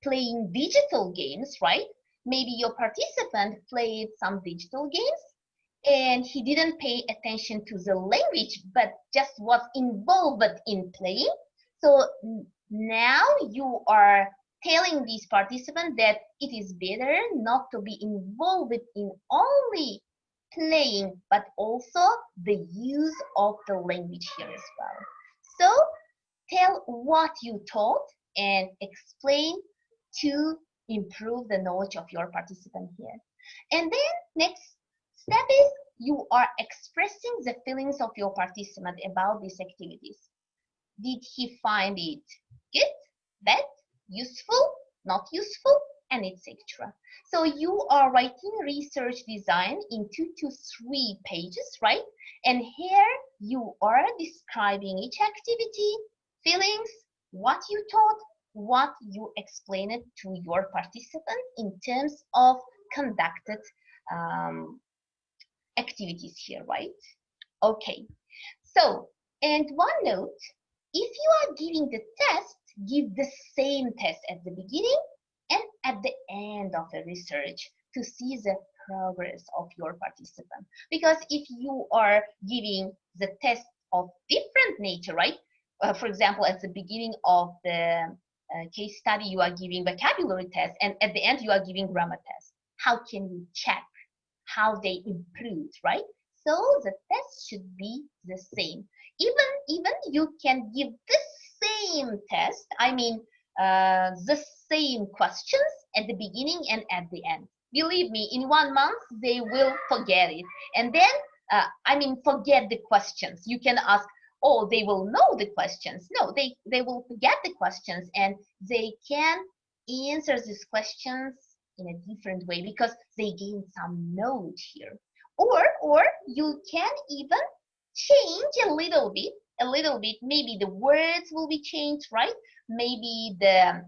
playing digital games, right? Maybe your participant played some digital games and he didn't pay attention to the language, but just was involved in playing. So now you are telling these participants that it is better not to be involved in only playing, but also the use of the language here as well. So tell what you taught and explain to improve the knowledge of your participant here. And then next step is you are expressing the feelings of your participant about these activities. Did he find it good, bad, useful, not useful, and etc. So you are writing research design in 2 to 3 pages, right? And here you are describing each activity, feelings, what you taught, what you explained to your participant in terms of conducted activities here, right? Okay, so, and one note, if you are giving the test, give the same test at the beginning and at the end of the research to see the progress of your participant. Because if you are giving the test of different nature, right? For example, at the beginning of the case study, you are giving vocabulary test, and at the end, you are giving grammar test. How can you check how they improved, right? So the test should be the same. Even you can give the same test, I mean, the same questions at the beginning and at the end. Believe me, in 1 month, they will forget it. And then, forget the questions. You can ask, oh, they will know the questions. No, they will forget the questions, and they can answer these questions in a different way because they gain some knowledge here. Or you can even change a little bit, maybe the words will be changed, right? Maybe the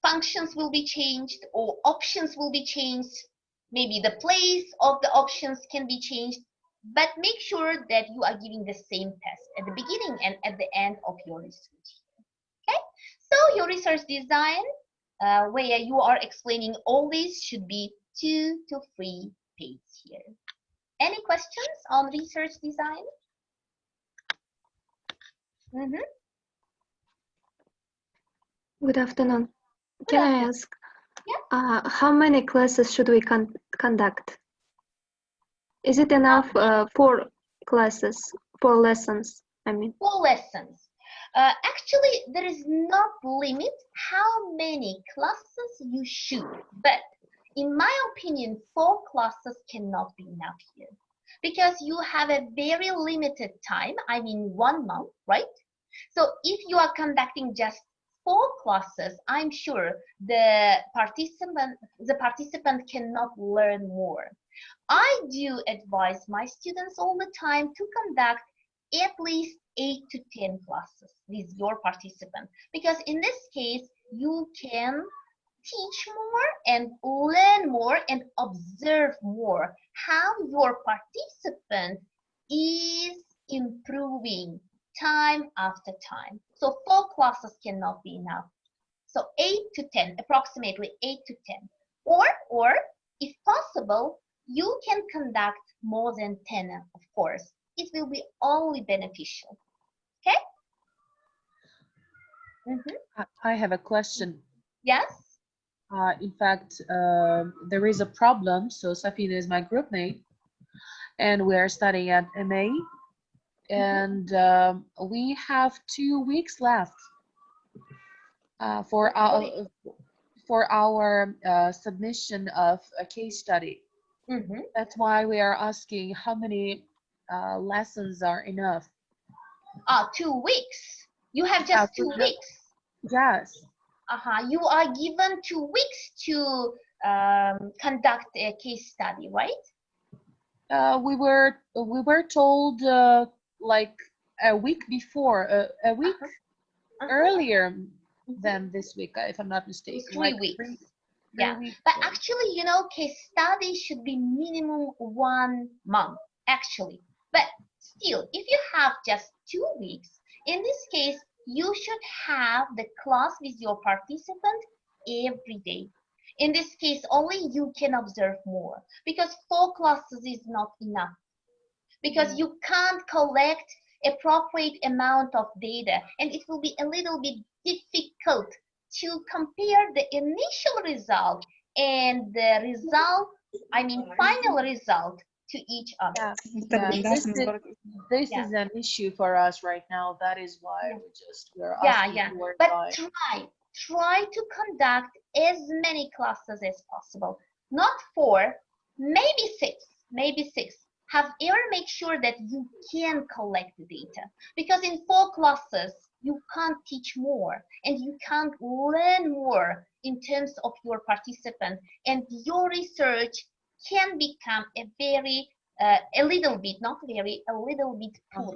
functions will be changed, or options will be changed. Maybe the place of the options can be changed, but make sure that you are giving the same test at the beginning and at the end of your research. Okay, so your research design, where you are explaining all this, should be 2 to 3 pages here. Any questions on research design? Good afternoon. Can I ask, Yeah. how many classes should we conduct? Is it enough 4 classes, 4 lessons, I mean? 4 lessons. Actually, there is not limit how many classes you should, but in my opinion, 4 classes cannot be enough here because you have a very limited time, I mean 1 month, right? So if you are conducting just 4 classes, I'm sure the participant cannot learn more. I do advise my students all the time to conduct at least 8 to 10 classes with your participant, because in this case you can teach more and learn more and observe more how your participant is improving time after time. So 4 classes cannot be enough. So 8 to 10, approximately 8 to 10. Or if possible, you can conduct more than 10, of course. It will be only beneficial. Okay? I have a question. Yes? In fact, there is a problem. So Safina is my group mate, and we are studying at MA, and we have 2 weeks left for our submission of a case study. That's why we are asking how many lessons are enough. 2 weeks. You have just 2 weeks. Yes. You are given 2 weeks to conduct a case study, right? We were told like a week before, a week earlier than this week, if I'm not mistaken. 3 like weeks. 3 Yeah, weeks. but actually, you know, case study should be minimum 1 month, actually. But still, if you have just 2 weeks, in this case, you should have the class with your participant every day. In this case, only you can observe more, because 4 classes is not enough. Because you can't collect appropriate amount of data, and it will be a little bit difficult to compare the initial result and the result, I mean final result, to each other. This is an issue for us right now. That is why we're asking for But advice. try to conduct as many classes as possible. Not 4, maybe 6. However, make sure that you can collect the data, because in 4 classes you can't teach more and you can't learn more in terms of your participant, and your research can become a little bit poor,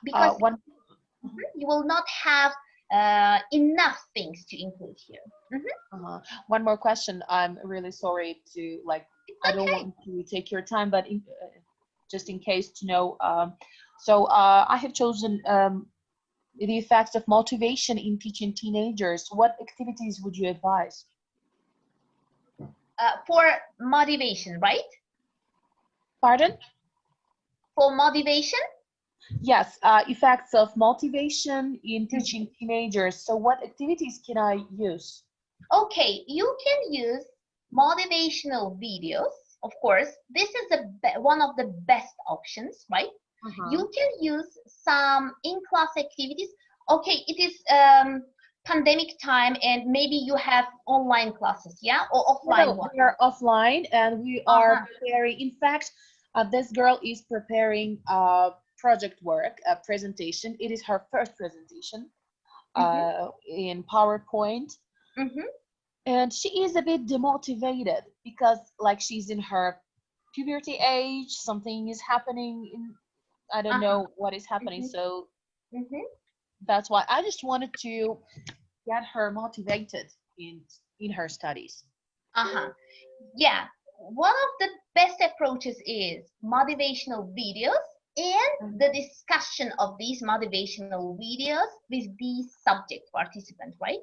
because you will not have enough things to include here. One more question. I'm really sorry to I don't want to take your time, but just in case to know. So I have chosen the effects of motivation in teaching teenagers. What activities would you advise? For motivation, right? Pardon? For motivation? Yes, effects of motivation in teaching teenagers. So what activities can I use? Okay, you can use motivational videos. Of course, this is one of the best options, right? You can use some in-class activities. Okay, it is pandemic time, and maybe you have online classes, yeah, or offline ones. We are offline, and we are preparing. In fact, this girl is preparing project work, a presentation. It is her first presentation in PowerPoint. And she is a bit demotivated because she's in her puberty age, something is happening I don't know what is happening. So that's why I just wanted to get her motivated in her studies. Yeah, one of the best approaches is motivational videos and the discussion of these motivational videos with these subject participants, right?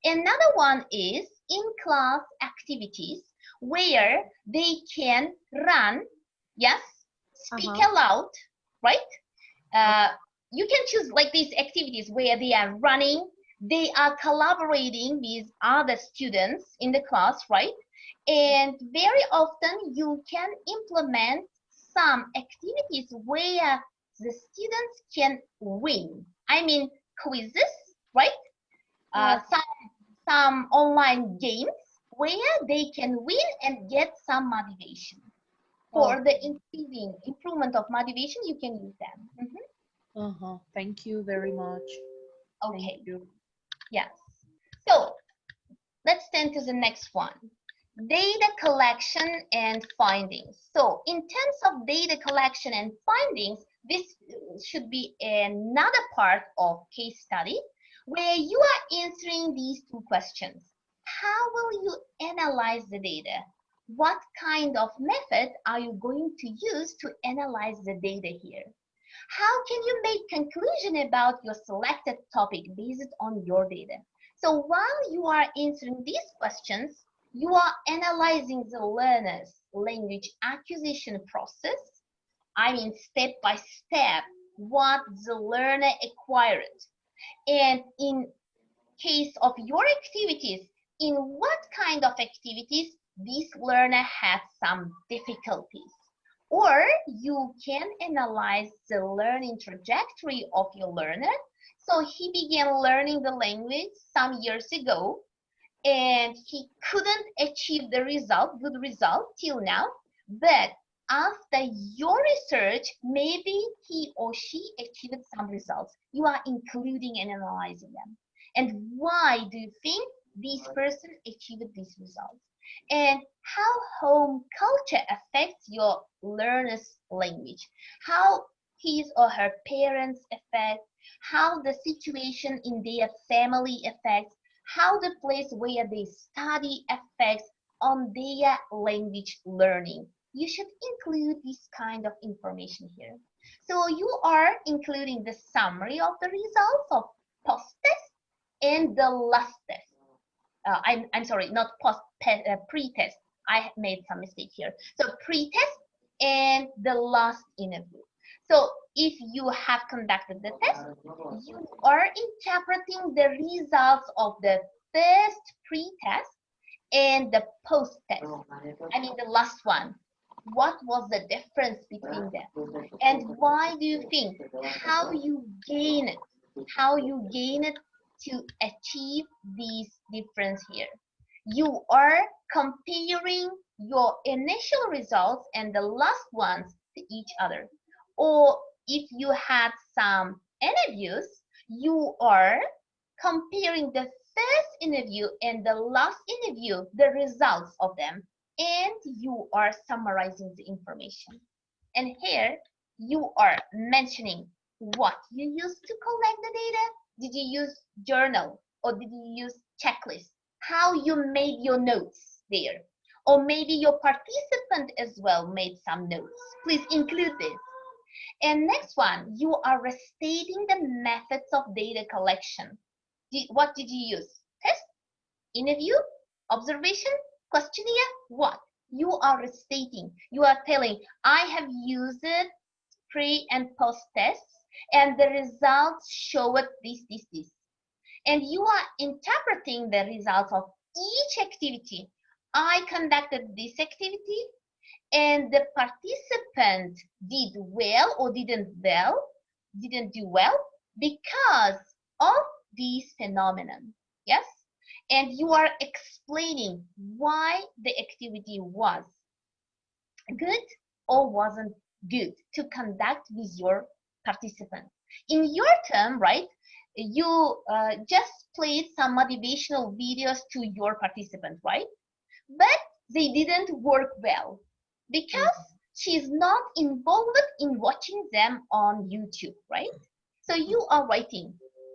Another one is in-class activities where they can run, speak aloud, right? You can choose these activities where they are running, they are collaborating with other students in the class, right? And very often you can implement some activities where the students can win. I mean quizzes, right? Some online games where they can win and get some motivation. For the improvement of motivation, you can use them. Thank you very much. Okay. Thank you. Yes. So let's turn to the next one. Data collection and findings. So in terms of data collection and findings, this should be another part of case study where you are answering these two questions. How will you analyze the data? What kind of method are you going to use to analyze the data here? How can you make conclusion about your selected topic based on your data? So while you are answering these questions, you are analyzing the learner's language acquisition process. I mean, step by step, what the learner acquired. And in case of your activities, in what kind of activities this learner had some difficulties. Or you can analyze the learning trajectory of your learner. So he began learning the language some years ago, and he couldn't achieve the good result till now. But after your research, maybe he or she achieved some results. You are including and analyzing them. And why do you think this person achieved these results? And how home culture affects your learner's language, how his or her parents affect, how the situation in their family affects, how the place where they study affects on their language learning. You should include this kind of information here. So you are including the summary of the results of post-test and the last test. I'm sorry, not pre-test. I made some mistake here. So pre-test and the last interview. So if you have conducted the test, you are interpreting the results of the first pre-test and the post-test. I mean the last one. What was the difference between them? And why do you think? How you gain it? How you gain it to achieve these difference here? You are comparing your initial results and the last ones to each other. Or if you had some interviews, you are comparing the first interview and the last interview, the results of them, and you are summarizing the information. And here you are mentioning what you used to collect the data. Did you use journal or did you use checklist? How you made your notes there? Or maybe your participant as well made some notes. Please include this. And next one, you are restating the methods of data collection. What did you use? Test, interview, observation, questionnaire, what? You are restating. You are telling, I have used it pre and post tests, and the results show it this. And you are interpreting the results of each activity. I conducted this activity, and the participant did well or didn't do well because of this phenomenon. Yes? And you are explaining why the activity was good or wasn't good to conduct with your participants. In your term, right, you just played some motivational videos to your participants, right? But they didn't work well because she's not involved in watching them on YouTube, right? So you are writing,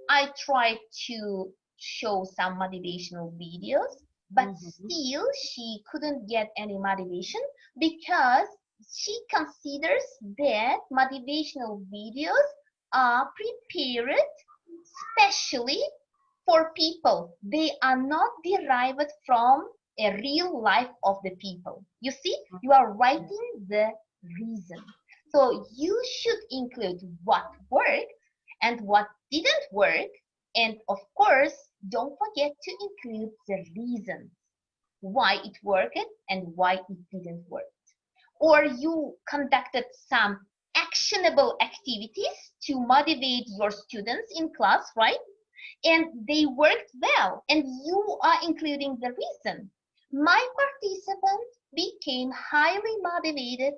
I tried to show some motivational videos, but still she couldn't get any motivation because she considers that motivational videos are prepared specially for people. They are not derived from a real life of the people. You see, you are writing the reason. So you should include what worked and what didn't work. And of course, don't forget to include the reasons why it worked and why it didn't work. Or you conducted some actionable activities to motivate your students in class, right? And they worked well, and you are including the reason. My participant became highly motivated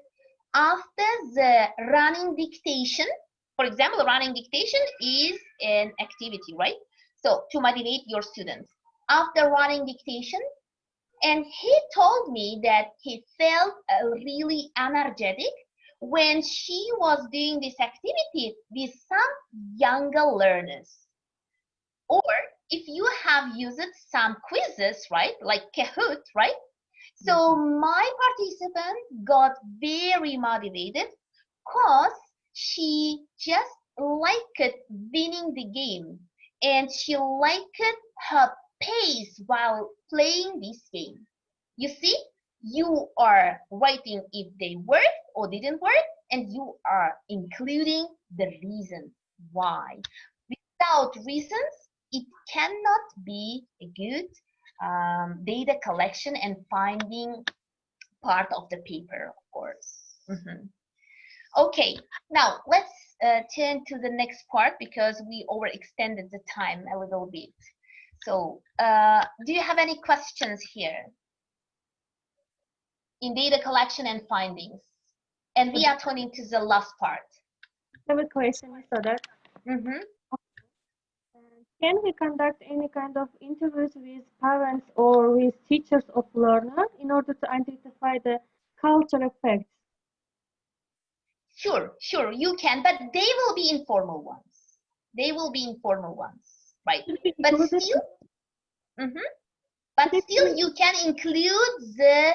after the running dictation. For example, running dictation is an activity, right? So to motivate your students. After running dictation, and he told me that he felt really energetic when she was doing this activity with some younger learners. Or if you have used some quizzes, right, like Kahoot, right? So my participant got very motivated because she just liked winning the game and she liked her pace while playing this game. You see, you are writing if they worked or didn't work, and you are including the reason why. Without reasons, it cannot be a good data collection and finding part of the paper, of course. Okay, now let's turn to the next part because we overextended the time a little bit. So, do you have any questions here in data collection and findings? And we are turning to the last part. I have a question, so that can we conduct any kind of interviews with parents or with teachers of learners in order to identify the culture effects? Sure, you can, but they will be informal ones. They will be informal ones, right? But still, but still, you can include the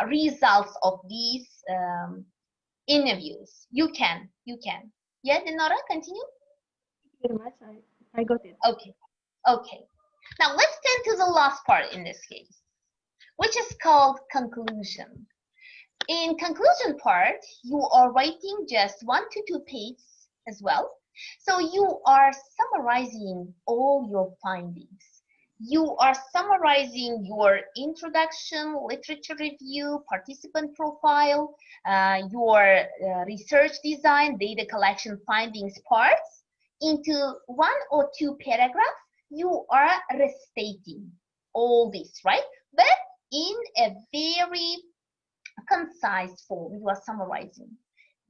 results of these interviews. You can. Yeah, Dinara, continue. Thank you very much. I got it. Okay. Now let's turn to the last part in this case, which is called conclusion. In conclusion part, you are writing just 1 to 2 pages as well. So you are summarizing all your findings. You are summarizing your introduction, literature review, participant profile, your research design, data collection findings parts into 1 or 2 paragraphs. You are restating all this, right? But in a very concise form, you are summarizing.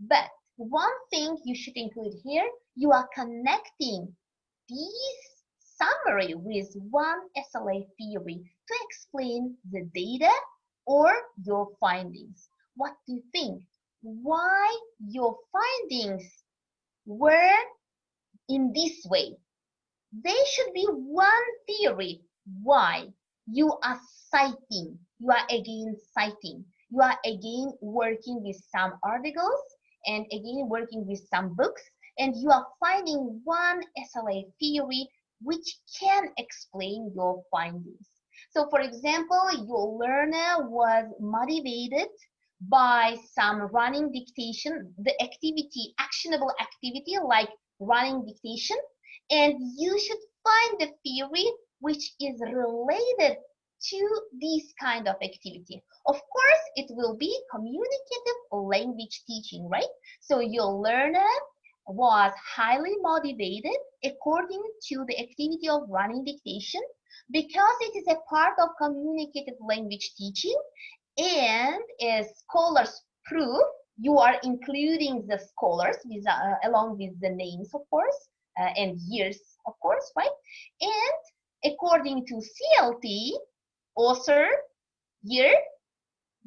But one thing you should include here, you are connecting these summary with one SLA theory to explain the data or your findings. What do you think? Why your findings were in this way? They should be one theory. Why? You are citing. You are again citing. You are again working with some articles and again working with some books, and you are finding one SLA theory which can explain your findings. So for example, your learner was motivated by some running dictation, the activity, actionable activity like running dictation, and you should find the theory which is related to this kind of activity. Of course, it will be communicative language teaching, right? So your learner was highly motivated according to the activity of running dictation because it is a part of communicative language teaching, and as scholars prove, you are including the scholars with, along with the names, of course, and years, of course, right? And according to CLT, author, year,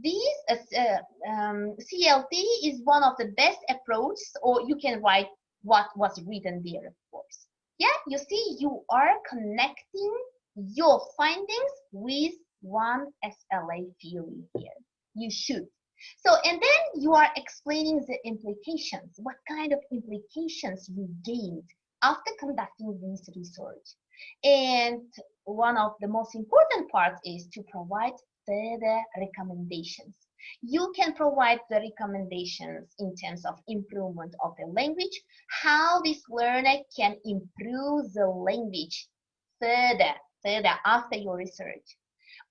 these CLT is one of the best approaches, or you can write what was written there, of course. Yeah, you see, you are connecting your findings with one SLA theory here. You should. So, and then you are explaining the implications, what kind of implications you gained after conducting this research. And one of the most important parts is to provide further recommendations. You can provide the recommendations in terms of improvement of the language, how this learner can improve the language further after your research,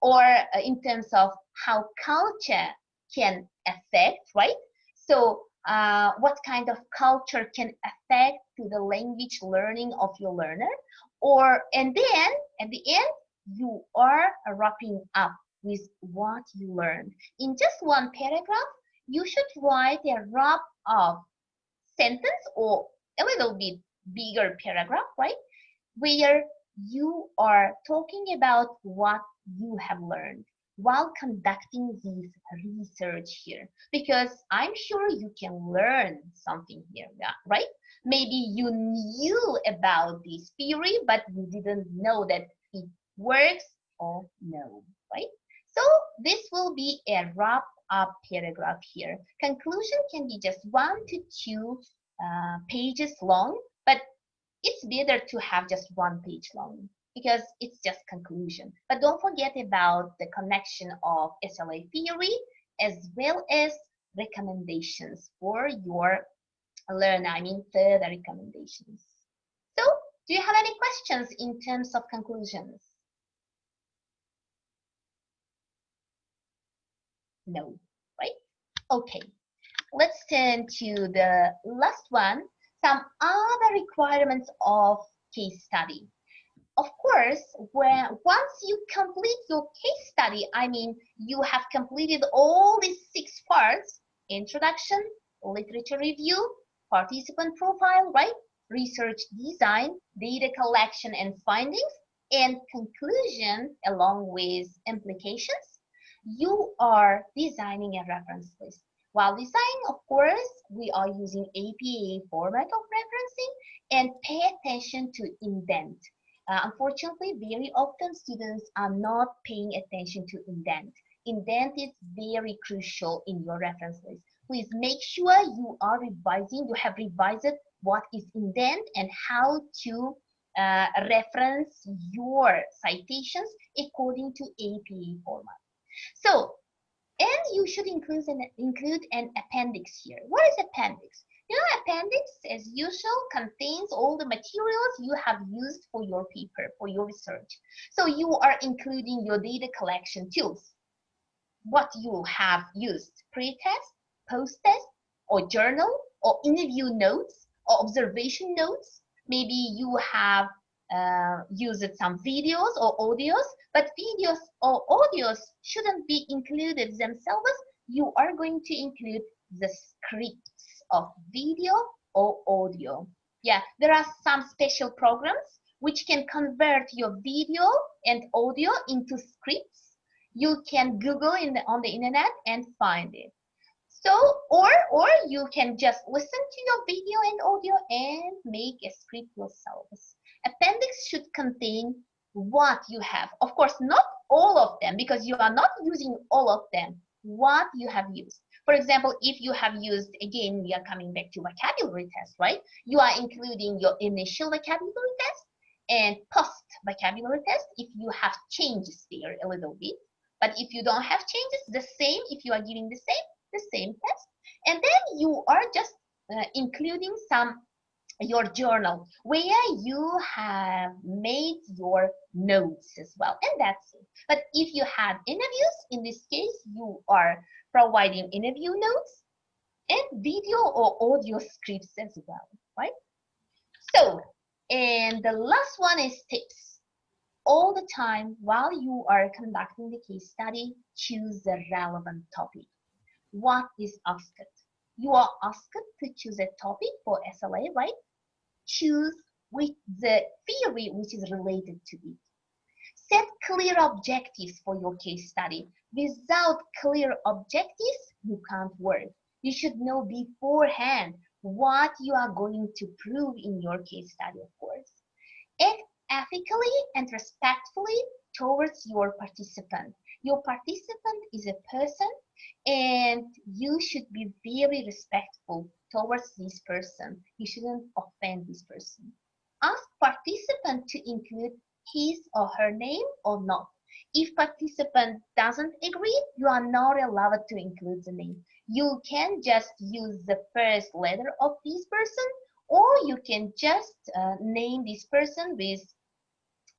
or in terms of how culture can affect, right? So what kind of culture can affect to the language learning of your learner, and then at the end you are wrapping up with what you learned. In just one paragraph, you should write a wrap up sentence or a little bit bigger paragraph, right? Where you are talking about what you have learned while conducting this research here, because I'm sure you can learn something here, yeah, right? Maybe you knew about this theory, but you didn't know that it works or no, right? So this will be a wrap up paragraph here. Conclusion can be just 1 to 2 pages long, but it's better to have just 1 page long because it's just conclusion. But don't forget about the connection of SLA theory as well as recommendations for your learner, I mean further recommendations. So do you have any questions in terms of conclusions? No, right? Okay, let's turn to the last one, some other requirements of case study. Of course, once you complete your case study, I mean, you have completed all these 6 parts: introduction, literature review, participant profile, right? Research design, data collection and findings, and conclusion along with implications. You are designing a reference list. While designing, of course, we are using APA format of referencing, and pay attention to indent. Unfortunately, very often students are not paying attention to indent. Indent is very crucial in your reference list. Please make sure you are revising, you have revised what is indent and how to reference your citations according to APA format. So, and you should include an appendix here. What is appendix? You know, appendix, as usual, contains all the materials you have used for your paper, for your research. So you are including your data collection tools, what you have used, pre-test, post-test, or journal, or interview notes, or observation notes. Maybe you have used some videos or audios, but videos or audios shouldn't be included themselves. You are going to include the scripts of video or audio. Yeah, there are some special programs which can convert your video and audio into scripts. You can Google on the internet and find it. So, or you can just listen to your video and audio and make a script yourselves. Appendix should contain what you have. Of course, not all of them, because you are not using all of them. What you have used. For example, if you have used, again, we are coming back to vocabulary test, right? You are including your initial vocabulary test and post vocabulary test if you have changes there a little bit. But if you don't have changes, the same, if you are giving the same test. And then you are just including your journal where you have made your notes as well, and that's it. But if you had interviews, in this case you are providing interview notes and video or audio scripts as well, right? So, and the last one is tips. All the time while you are conducting the case study, choose the relevant topic. What is asked? You are asked to choose a topic for SLA, right? Choose with the theory which is related to it. Set clear objectives for your case study. Without clear objectives, you can't work. You should know beforehand what you are going to prove in your case study, of course. Act ethically and respectfully towards your participant. Your participant is a person, and you should be very respectful towards this person. You shouldn't offend this person. Ask participant to include his or her name or not. If participant doesn't agree, you are not allowed to include the name. You can just use the first letter of this person, or you can just name this person with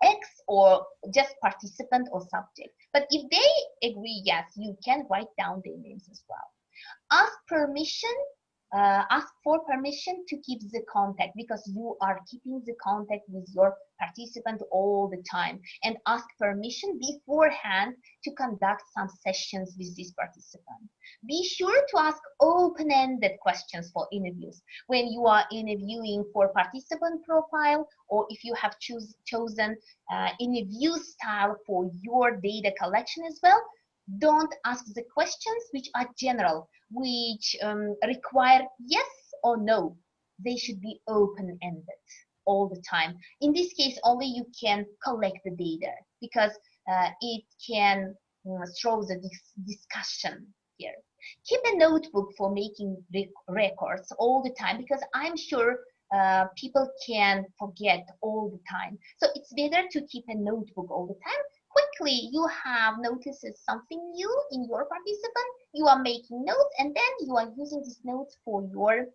X or just participant or subject. But if they agree, yes, you can write down their names as well. Ask permission ask for permission to keep the contact, because you are keeping the contact with your participant all the time, and ask permission beforehand to conduct some sessions with this participant. Be sure to ask open-ended questions for interviews when you are interviewing for participant profile, or if you have chosen interview style for your data collection as well. Don't ask the questions which are general, which require yes or no. They should be open-ended all the time. In this case, only you can collect the data, because it can throw the discussion here. Keep a notebook for making records all the time, because I'm sure people can forget all the time. So it's better to keep a notebook all the time. Quickly, you have noticed something new in your participant, you are making notes, and then you are using these notes for your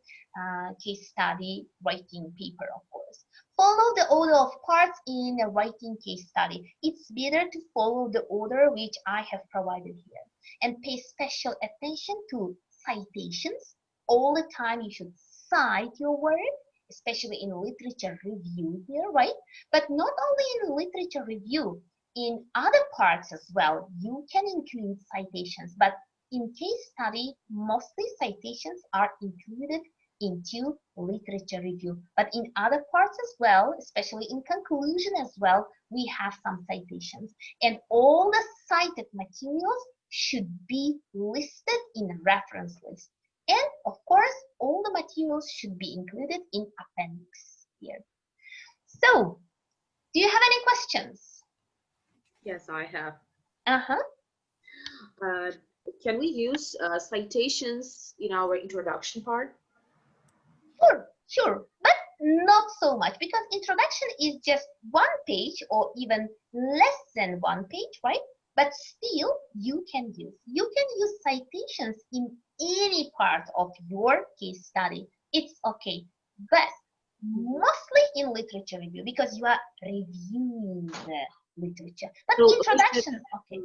case study writing paper, of course. Follow the order of parts in a writing case study. It's better to follow the order which I have provided here, and pay special attention to citations. All the time you should cite your work, especially in literature review here, right? But not only in literature review, in other parts as well, you can include citations, but in case study, mostly citations are included into literature review. But in other parts as well, especially in conclusion as well, we have some citations. And all the cited materials should be listed in a reference list. And of course, all the materials should be included in appendix here. So, do you have any questions? Yes, I have. Uh-huh. Can we use citations in our introduction part? Sure, but not so much, because introduction is just one page or even less than one page, right? But still, you can use citations in any part of your case study. It's okay, but mostly in literature review, because you are reviewing the literature. But So introduction, okay.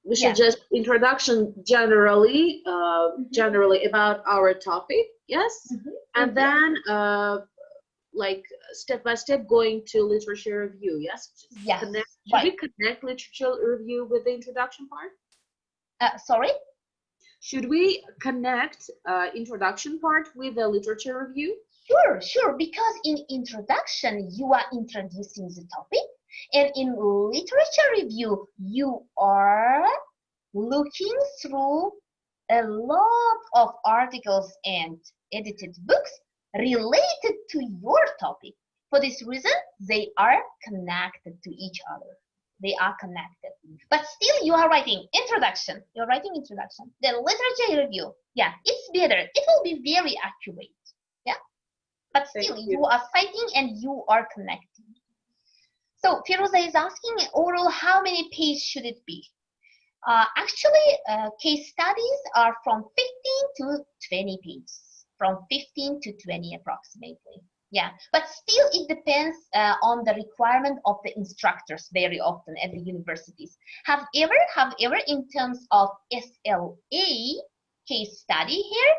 We should just introduction generally, generally about our topic, yes, and then like step by step going to literature review, yes. Yes. Should we connect literature review with the introduction part? Sorry. Should we connect introduction part with the literature review? Sure, because in introduction, you are introducing the topic, and in literature review, you are looking through a lot of articles and edited books related to your topic. For this reason, they are connected to each other. They are connected. But still, you are writing introduction. You're writing introduction. Then literature review. Yeah, it's better. It will be very accurate. Yeah. But still, you are citing and you are connecting. So Firuza is asking, oral, how many pages should it be? Actually, case studies are from 15 to 20 pages. From 15 to 20 approximately. Yeah, but still it depends on the requirement of the instructors very often at the universities. However, in terms of SLA case study here,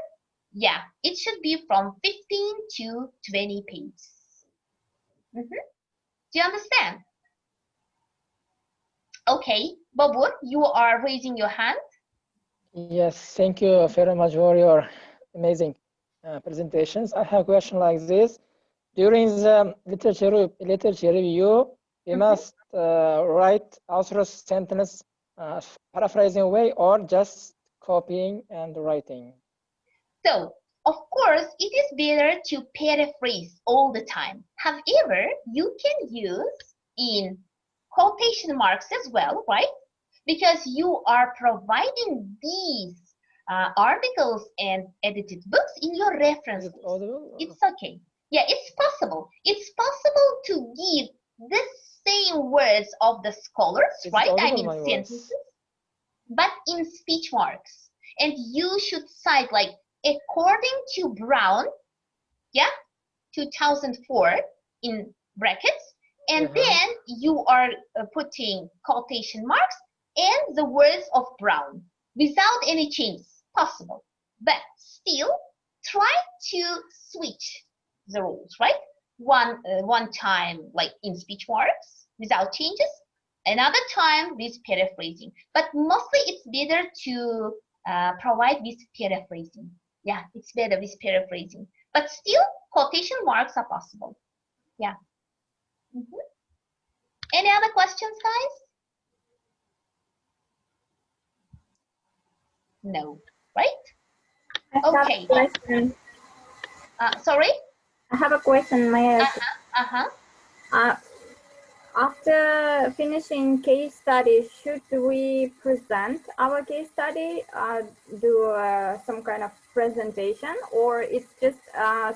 yeah, it should be from 15 to 20 pages. Do you understand? Okay, Babur, you are raising your hand. Yes, thank you very much for your amazing presentations. I have a question like this. During the literature review, we must write author's sentence paraphrasing way or just copying and writing? So, of course, it is better to paraphrase all the time. However, you can use in quotation marks as well, right? Because you are providing these articles and edited books in your reference list. It's okay. Yeah, it's possible. It's possible to give the same words of the scholars, right? I mean sentences, but in speech marks. And you should cite like, according to Brown, yeah, 2004 in brackets, and then you are putting quotation marks and the words of Brown without any changes, possible. But still, try to switch the rules, right? One time like in speech marks without changes, another time with paraphrasing. But mostly it's better to provide with paraphrasing. Yeah, it's better with paraphrasing. But still, quotation marks are possible. Yeah. Any other questions, guys? No, right? Okay. Sorry? I have a question, may I ask? After finishing case study, should we present our case study, do some kind of presentation, or it's just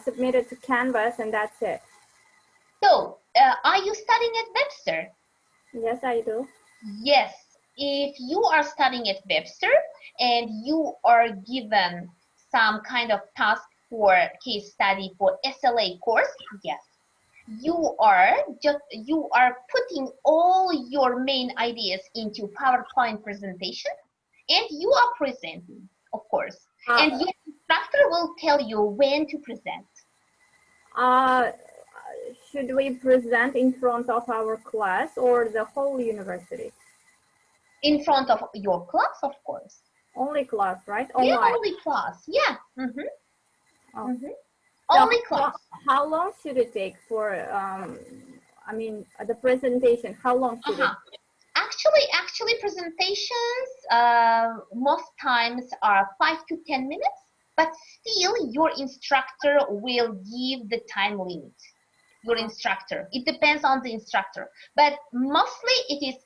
submitted to Canvas and that's it? So, are you studying at Webster? Yes, I do. Yes. If you are studying at Webster and you are given some kind of task for case study for SLA course, yes. You are putting all your main ideas into PowerPoint presentation and you are presenting, of course. And your instructor will tell you when to present. Should we present in front of our class or the whole university? In front of your class, of course. Only class, right? Yeah, Online. only class. Yeah. So only class. How long should it take for, I mean, the presentation? How long should it? Actually, presentations most times are 5 to 10 minutes, but still your instructor will give the time limit. Your instructor. It depends on the instructor, but mostly it is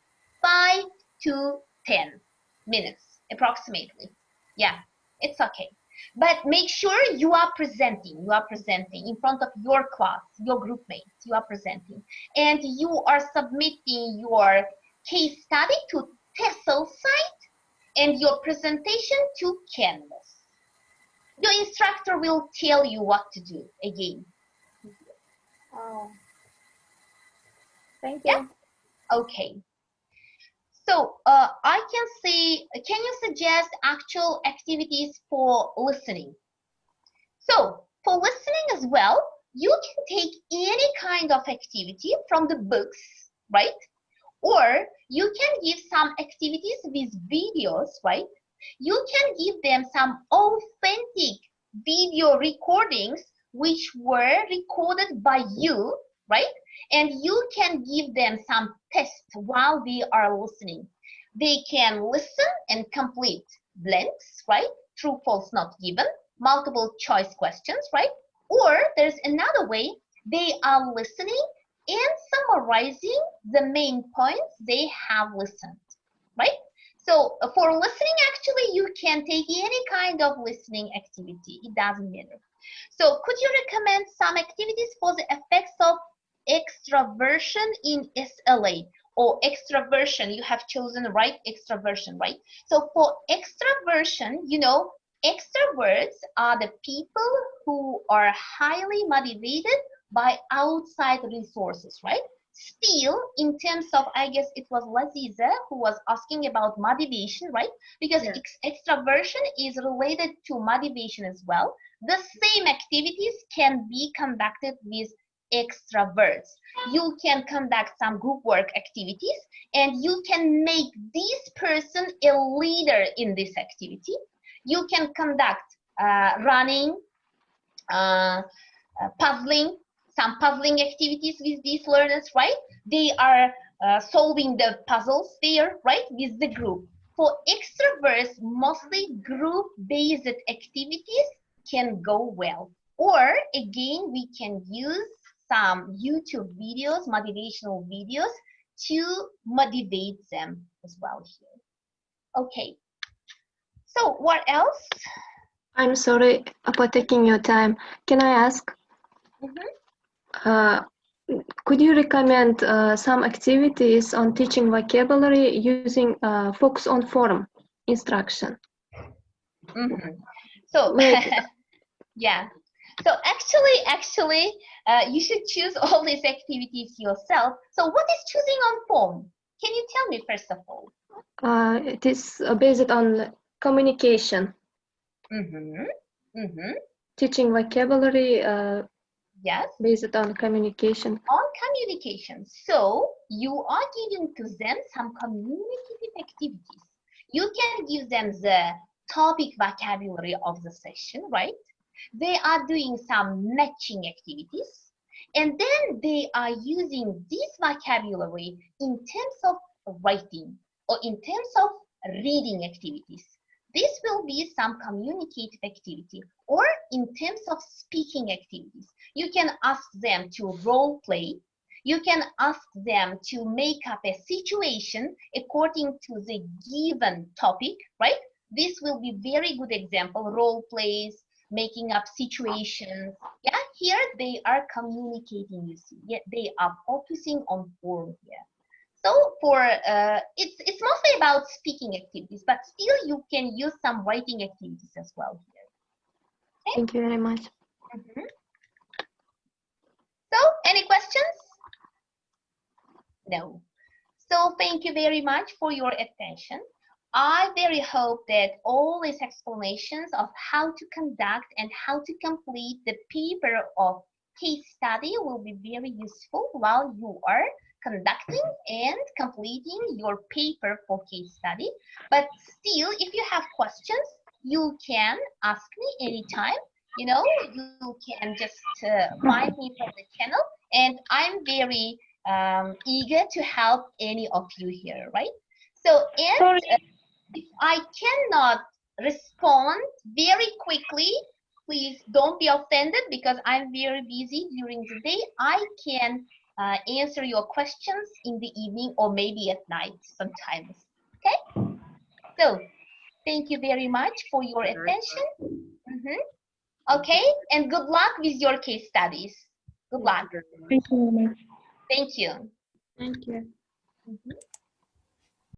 5 to 10 minutes approximately. Yeah, it's okay. But make sure you are presenting. You are presenting in front of your class, your group mates. You are presenting, and you are submitting your case study to TESOL site and your presentation to Canvas. Your instructor will tell you what to do again. Oh. Thank you. Yeah? Okay. So I can see, can you suggest actual activities for listening? So for listening as well, you can take any kind of activity from the books, right? Or you can give some activities with videos, right? You can give them some authentic video recordings which were recorded by you, right? And you can give them some tests while they are listening. They can listen and complete blanks, right? True, false, not given, multiple choice questions, right? Or there's another way, they are listening and summarizing the main points they have listened, right? So for listening, actually, you can take any kind of listening activity. It doesn't matter. So could you recommend some activities for the effects of extraversion in SLA? Or extraversion, you have chosen right, extraversion, right? So for extraversion, you know, extroverts are the people who are highly motivated by outside resources, right? Still, in terms of, I guess it was Laziza who was asking about motivation, right? Because extraversion is related to motivation as well. The same activities can be conducted with extroverts. You can conduct some group work activities and you can make this person a leader in this activity. You can conduct running, puzzling, some puzzling activities with these learners, right? They are solving the puzzles there, right, with the group. For extroverts, mostly group-based activities can go well. Or again, we can use some YouTube videos, motivational videos, to motivate them as well here. Okay. So what else? I'm sorry for taking your time. Can I ask? Could you recommend some activities on teaching vocabulary using focus on form instruction? So, yeah. So actually, you should choose all these activities yourself. So what is choosing on form? Can you tell me first of all? It is based on communication. teaching vocabulary Yes. based on communication. On communication. So you are giving to them some communicative activities. You can give them the topic vocabulary of the session, right? They are doing some matching activities, and then they are using this vocabulary in terms of writing or in terms of reading activities. This will be some communicative activity, or in terms of speaking activities. You can ask them to role play. You can ask them to make up a situation according to the given topic, right? This will be very good example, role plays, making up situations. Yeah, here they are communicating, you see. Yeah, they are focusing on form here. So for it's mostly about speaking activities, but still you can use some writing activities as well here. Okay? Thank you very much. So any questions? No. So thank you very much for your attention. I very hope that all these explanations of how to conduct and how to complete the paper of case study will be very useful while you are conducting and completing your paper for case study. But still, if you have questions, you can ask me anytime. You know, you can just find me from the channel, and I'm very eager to help any of you here, right? So, and if I cannot respond very quickly, please don't be offended because I'm very busy during the day. I can answer your questions in the evening or maybe at night sometimes. Okay? So, thank you very much for your attention. Okay, and good luck with your case studies. Good luck. Thank you very much. Thank you. Thank you.